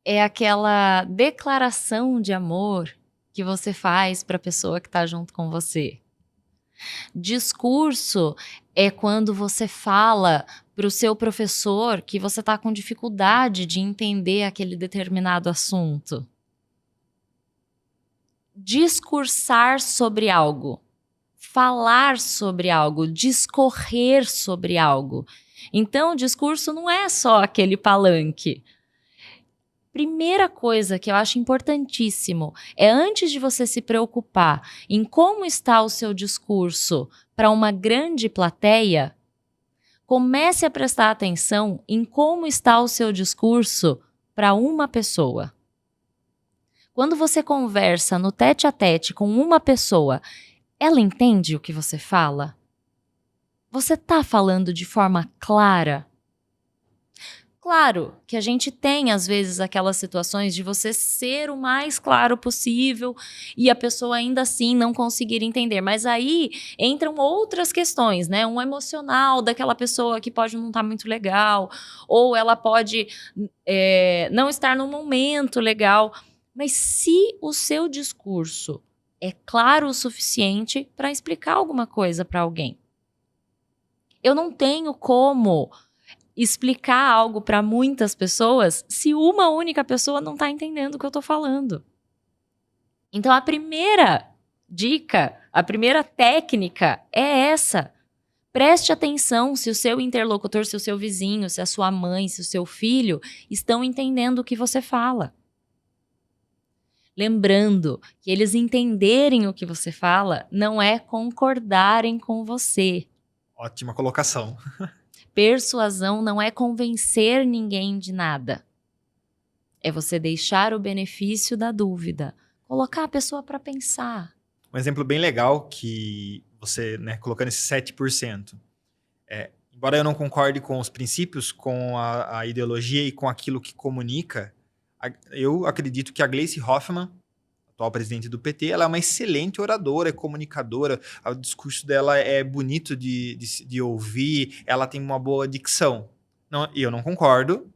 B: é aquela declaração de amor que você faz para a pessoa que está junto com você. Discurso é quando você fala para o seu professor que você está com dificuldade de entender aquele determinado assunto. Discursar sobre algo, falar sobre algo, discorrer sobre algo. Então, o discurso não é só aquele palanque. Primeira coisa que eu acho importantíssimo é, antes de você se preocupar em como está o seu discurso para uma grande plateia, comece a prestar atenção em como está o seu discurso para uma pessoa. Quando você conversa no tete-a-tete com uma pessoa, ela entende o que você fala? Você está falando de forma clara? Claro que a gente tem, às vezes, aquelas situações de você ser o mais claro possível e a pessoa ainda assim não conseguir entender. Mas aí entram outras questões, né? Um emocional daquela pessoa que pode não estar muito legal, ou ela pode não estar num momento legal. Mas se o seu discurso é claro o suficiente para explicar alguma coisa para alguém, eu não tenho como explicar algo para muitas pessoas se uma única pessoa não está entendendo o que eu estou falando. Então, a primeira dica, a primeira técnica é essa. Preste atenção se o seu interlocutor, se o seu vizinho, se a sua mãe, se o seu filho estão entendendo o que você fala. Lembrando que eles entenderem o que você fala não é concordarem com você.
A: Ótima colocação.
B: Persuasão não é convencer ninguém de nada. É você deixar o benefício da dúvida. Colocar a pessoa para pensar.
A: Um exemplo bem legal que você, colocando esse 7%. Embora eu não concorde com os princípios, com a ideologia e com aquilo que comunica, eu acredito que a Gleice Hoffmann, atual presidente do PT, ela é uma excelente oradora, é comunicadora, o discurso dela é bonito de ouvir, ela tem uma boa dicção. Eu não concordo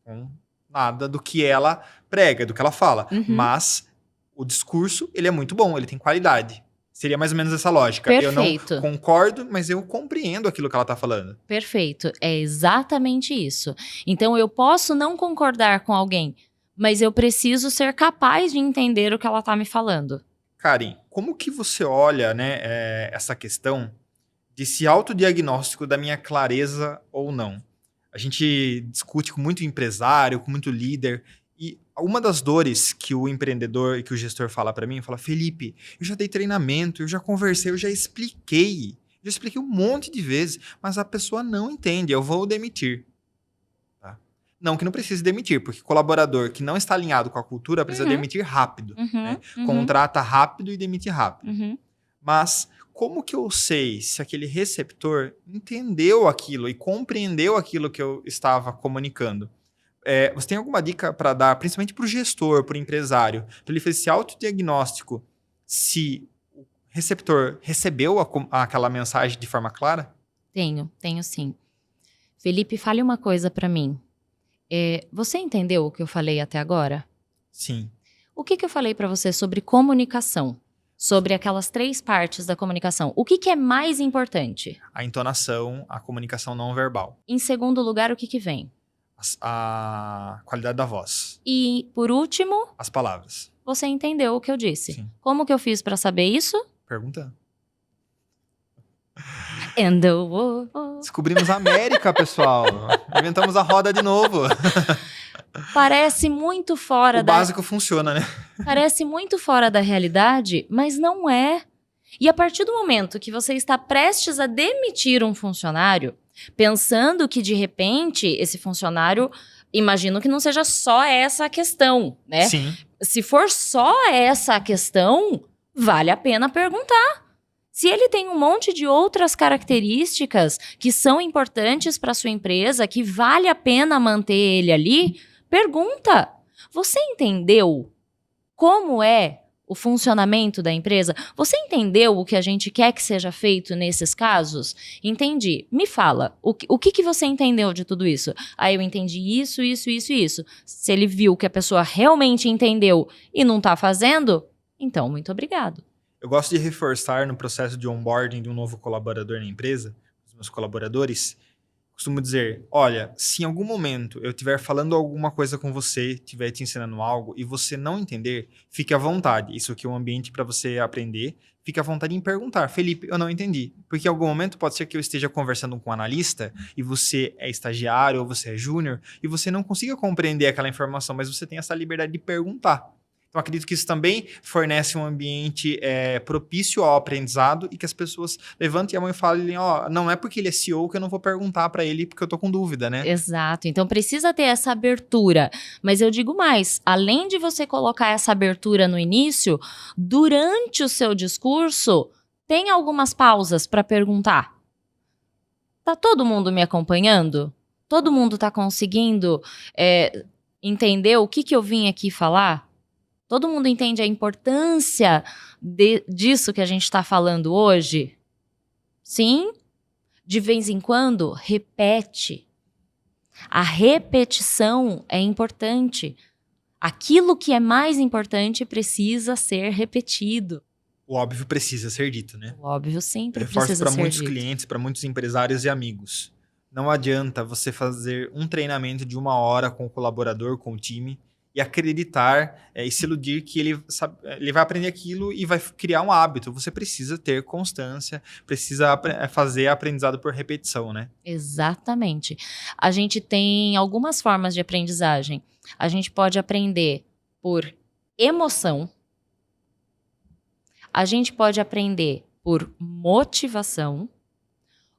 A: com nada do que ela prega, do que ela fala, mas o discurso, ele é muito bom, ele tem qualidade. Seria mais ou menos essa lógica.
B: Perfeito.
A: Eu não concordo, mas eu compreendo aquilo que ela está falando.
B: Perfeito, é exatamente isso. Então eu posso não concordar com alguém, mas eu preciso ser capaz de entender o que ela está me falando.
A: Karen, como que você olha, essa questão de se autodiagnóstico da minha clareza ou não? A gente discute com muito empresário, com muito líder, e uma das dores que o empreendedor e que o gestor fala para mim, fala: Felipe, eu já dei treinamento, eu já conversei, eu já expliquei um monte de vezes, mas a pessoa não entende, eu vou demitir. Não que não precise demitir, porque colaborador que não está alinhado com a cultura precisa demitir rápido. Contrata rápido e demite rápido. Mas como que eu sei se aquele receptor entendeu aquilo e compreendeu aquilo que eu estava comunicando? Você tem alguma dica para dar, principalmente para o gestor, para o empresário, para ele fazer esse autodiagnóstico, se o receptor recebeu aquela mensagem de forma clara?
B: Tenho sim. Felipe, fale uma coisa para mim. Você entendeu o que eu falei até agora?
A: Sim.
B: O que eu falei para você sobre comunicação? Sobre aquelas 3 partes da comunicação. O que é mais importante?
A: A entonação, a comunicação não verbal.
B: Em segundo lugar, o que vem?
A: A qualidade da voz.
B: E, por último?
A: As palavras.
B: Você entendeu o que eu disse.
A: Sim.
B: Como que eu fiz para saber isso?
A: Perguntando.
B: Descobrimos
A: a América, pessoal. Inventamos a roda de novo.
B: Parece muito fora
A: o básico funciona, né?
B: Parece muito fora da realidade, mas não é. E a partir do momento que você está prestes a demitir um funcionário, pensando que, de repente, esse funcionário, imagino que não seja só essa a questão, né?
A: Sim.
B: Se for só essa a questão, vale a pena perguntar. Se ele tem um monte de outras características que são importantes para sua empresa, que vale a pena manter ele ali, pergunta. Você entendeu como é o funcionamento da empresa? Você entendeu o que a gente quer que seja feito nesses casos? Entendi. Me fala, o que você entendeu de tudo isso? Aí eu entendi isso, isso, isso e isso. Se ele viu que a pessoa realmente entendeu e não está fazendo, então muito obrigado.
A: Eu gosto de reforçar no processo de onboarding de um novo colaborador na empresa, os meus colaboradores, costumo dizer, olha, se em algum momento eu estiver falando alguma coisa com você, estiver te ensinando algo e você não entender, fique à vontade. Isso aqui é um ambiente para você aprender. Fique à vontade em perguntar. Felipe, eu não entendi. Porque em algum momento pode ser que eu esteja conversando com um analista e você é estagiário ou você é júnior e você não consiga compreender aquela informação, mas você tem essa liberdade de perguntar. Então, acredito que isso também fornece um ambiente propício ao aprendizado e que as pessoas levantem a mão e falem, ó, não é porque ele é CEO que eu não vou perguntar para ele porque eu tô com dúvida, né?
B: Exato. Então, precisa ter essa abertura. Mas eu digo mais, além de você colocar essa abertura no início, durante o seu discurso, tem algumas pausas para perguntar. Tá todo mundo me acompanhando? Todo mundo tá conseguindo entender o que eu vim aqui falar? Todo mundo entende a importância disso que a gente está falando hoje? Sim? De vez em quando, repete. A repetição é importante. Aquilo que é mais importante precisa ser repetido.
A: O óbvio precisa ser dito, né?
B: O óbvio sempre
A: Reforço
B: precisa
A: para
B: ser
A: muitos
B: dito.
A: clientes, para muitos empresários e amigos. Não adianta você fazer um treinamento de 1 hora com o colaborador, com o time, e acreditar e se iludir que ele vai aprender aquilo e vai criar um hábito. Você precisa ter constância, precisa fazer aprendizado por repetição, né?
B: Exatamente. A gente tem algumas formas de aprendizagem. A gente pode aprender por emoção. A gente pode aprender por motivação.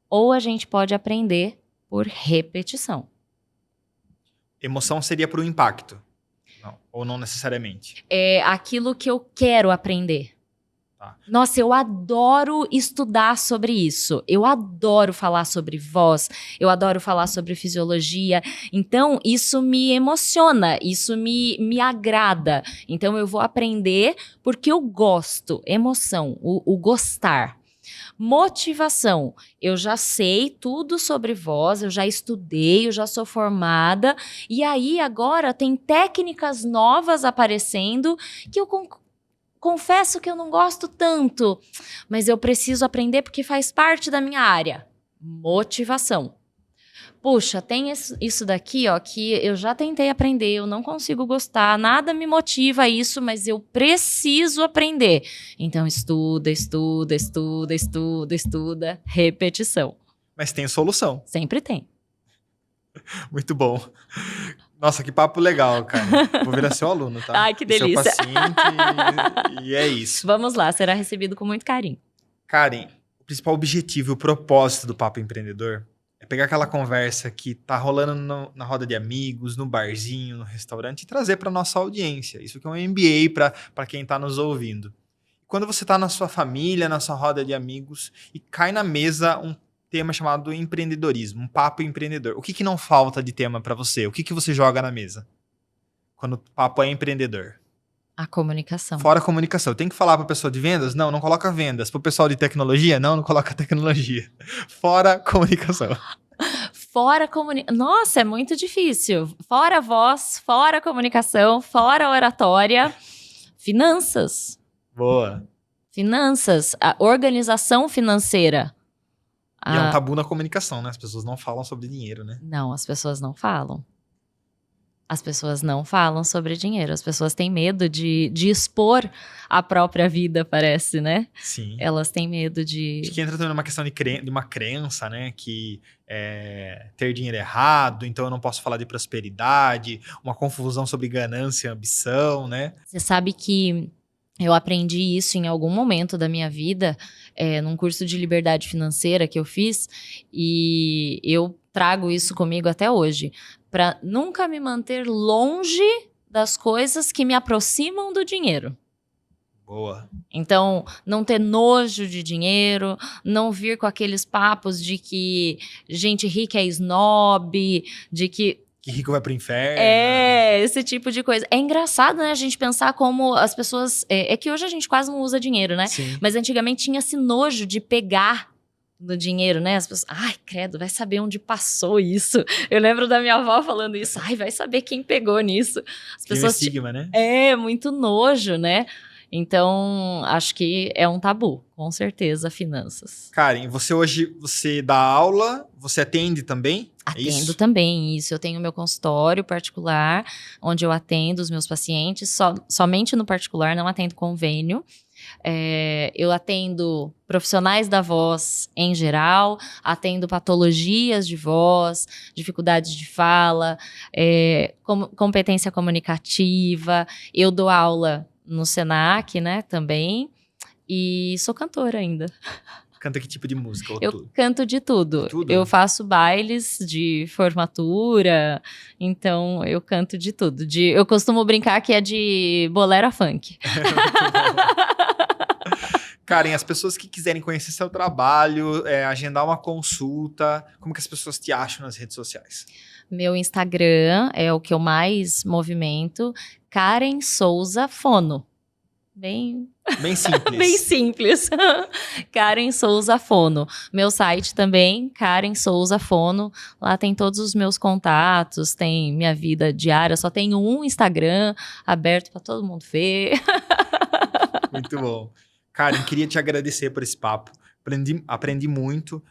B: Ou a gente pode aprender por repetição.
A: Emoção seria para o impacto. Não, ou não necessariamente.
B: É aquilo que eu quero aprender.
A: Tá.
B: Nossa, eu adoro estudar sobre isso. Eu adoro falar sobre voz. Eu adoro falar sobre fisiologia. Então, isso me emociona. Isso me agrada. Então, eu vou aprender porque eu gosto. Emoção, o gostar. Motivação. Eu já sei tudo sobre voz, eu já estudei, eu já sou formada. E aí, agora, tem técnicas novas aparecendo que eu confesso que eu não gosto tanto, mas eu preciso aprender porque faz parte da minha área. Motivação. Puxa, tem isso daqui, ó, que eu já tentei aprender, eu não consigo gostar, nada me motiva a isso, mas eu preciso aprender. Então, estuda, repetição.
A: Mas tem solução.
B: Sempre tem.
A: Muito bom. Nossa, que papo legal, cara. Vou virar seu aluno, tá?
B: Ai, que delícia.
A: Seu paciente e é isso.
B: Vamos lá, será recebido com muito carinho.
A: Karen, o principal objetivo e o propósito do Papo Empreendedor é pegar aquela conversa que tá rolando na roda de amigos, no barzinho, no restaurante e trazer para nossa audiência. Isso aqui é um MBA para quem tá nos ouvindo. Quando você tá na sua família, na sua roda de amigos e cai na mesa um tema chamado empreendedorismo, um papo empreendedor. O que não falta de tema para você? O que você joga na mesa quando o papo é empreendedor?
B: A comunicação.
A: Fora a comunicação. Tem que falar para a pessoa de vendas? Não coloca vendas. Para o pessoal de tecnologia? Não coloca tecnologia. Fora comunicação.
B: Fora comunicação. Nossa, é muito difícil. Fora voz, fora comunicação, fora oratória. Finanças.
A: Boa.
B: Finanças. A organização financeira.
A: E é um tabu na comunicação, né? As pessoas não falam sobre dinheiro, né?
B: Não, as pessoas não falam. As pessoas não falam sobre dinheiro. As pessoas têm medo de expor a própria vida, parece, né?
A: Sim.
B: Elas têm medo de...
A: Acho que entra também numa questão de uma crença, né? Que ter dinheiro é errado, então eu não posso falar de prosperidade, uma confusão sobre ganância e ambição, né?
B: Você sabe que eu aprendi isso em algum momento da minha vida, num curso de liberdade financeira que eu fiz, e eu trago isso comigo até hoje, para nunca me manter longe das coisas que me aproximam do dinheiro.
A: Boa.
B: Então, não ter nojo de dinheiro, não vir com aqueles papos de que gente rica é snob, de que
A: Que rico vai pro inferno.
B: Esse tipo de coisa. É engraçado, né, a gente pensar como as pessoas... É que hoje a gente quase não usa dinheiro, né?
A: Sim.
B: Mas antigamente tinha esse nojo de pegar no dinheiro, né? As pessoas, ai, credo, vai saber onde passou isso. Eu lembro da minha avó falando isso. Ai, vai saber quem pegou nisso. As
A: Tem um
B: pessoas...
A: estigma, né?
B: muito nojo, né? Então, acho que é um tabu, com certeza, finanças.
A: Karen, você dá aula, você atende também?
B: Atendo também, isso. Eu tenho meu consultório particular, onde eu atendo os meus pacientes, somente no particular, não atendo convênio. Eu atendo profissionais da voz em geral, atendo patologias de voz, dificuldades de fala, competência comunicativa. Eu dou aula no Senac, né, também, e sou cantora ainda.
A: Canta que tipo de música? Ou
B: Eu
A: tudo?
B: canto de tudo.
A: Tudo?
B: Eu faço bailes de formatura, então eu canto de tudo. Eu costumo brincar que é de bolero a funk.
A: Karen, as pessoas que quiserem conhecer seu trabalho, agendar uma consulta, como que as pessoas te acham nas redes sociais?
B: Meu Instagram é o que eu mais movimento, Karen Souza Fono. Bem
A: simples.
B: Bem simples. Karen Souza Fono. Meu site também, Karen Souza Fono. Lá tem todos os meus contatos, tem minha vida diária. Só tenho um Instagram aberto para todo mundo ver.
A: Muito bom. Karen, queria te agradecer por esse papo. Aprendi muito.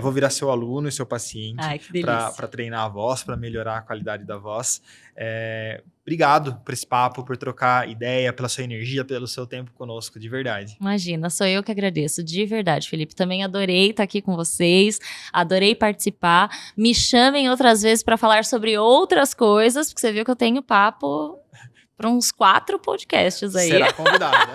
A: Vou virar seu aluno e seu paciente.
B: Ai, que delícia.
A: Para treinar a voz, para melhorar a qualidade da voz. Obrigado por esse papo, por trocar ideia, pela sua energia, pelo seu tempo conosco, de verdade.
B: Imagina, sou eu que agradeço, de verdade, Felipe. Também adorei estar aqui com vocês, adorei participar. Me chamem outras vezes para falar sobre outras coisas, porque você viu que eu tenho papo para uns 4 podcasts aí.
A: Será convidada.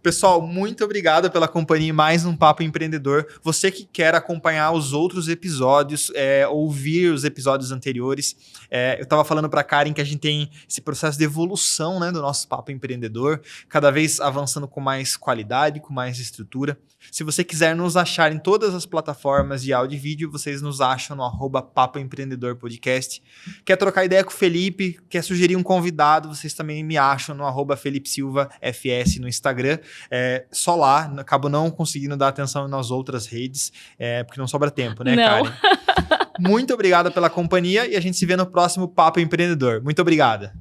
A: Pessoal, muito obrigado pela companhia em mais um Papo Empreendedor. Você que quer acompanhar os outros episódios, ouvir os episódios anteriores, eu estava falando para a Karen que a gente tem esse processo de evolução, né, do nosso Papo Empreendedor, cada vez avançando com mais qualidade, com mais estrutura. Se você quiser nos achar em todas as plataformas de áudio e vídeo, vocês nos acham no @Papo Empreendedor Podcast. Quer trocar ideia com o Felipe, quer sugerir um convidado, vocês também me acham no @Felipe Silva FS no Instagram. Só lá, acabo não conseguindo dar atenção nas outras redes, porque não sobra tempo, né,
B: Não.
A: Karen? Muito obrigado pela companhia e a gente se vê no próximo Papo Empreendedor. Muito obrigada.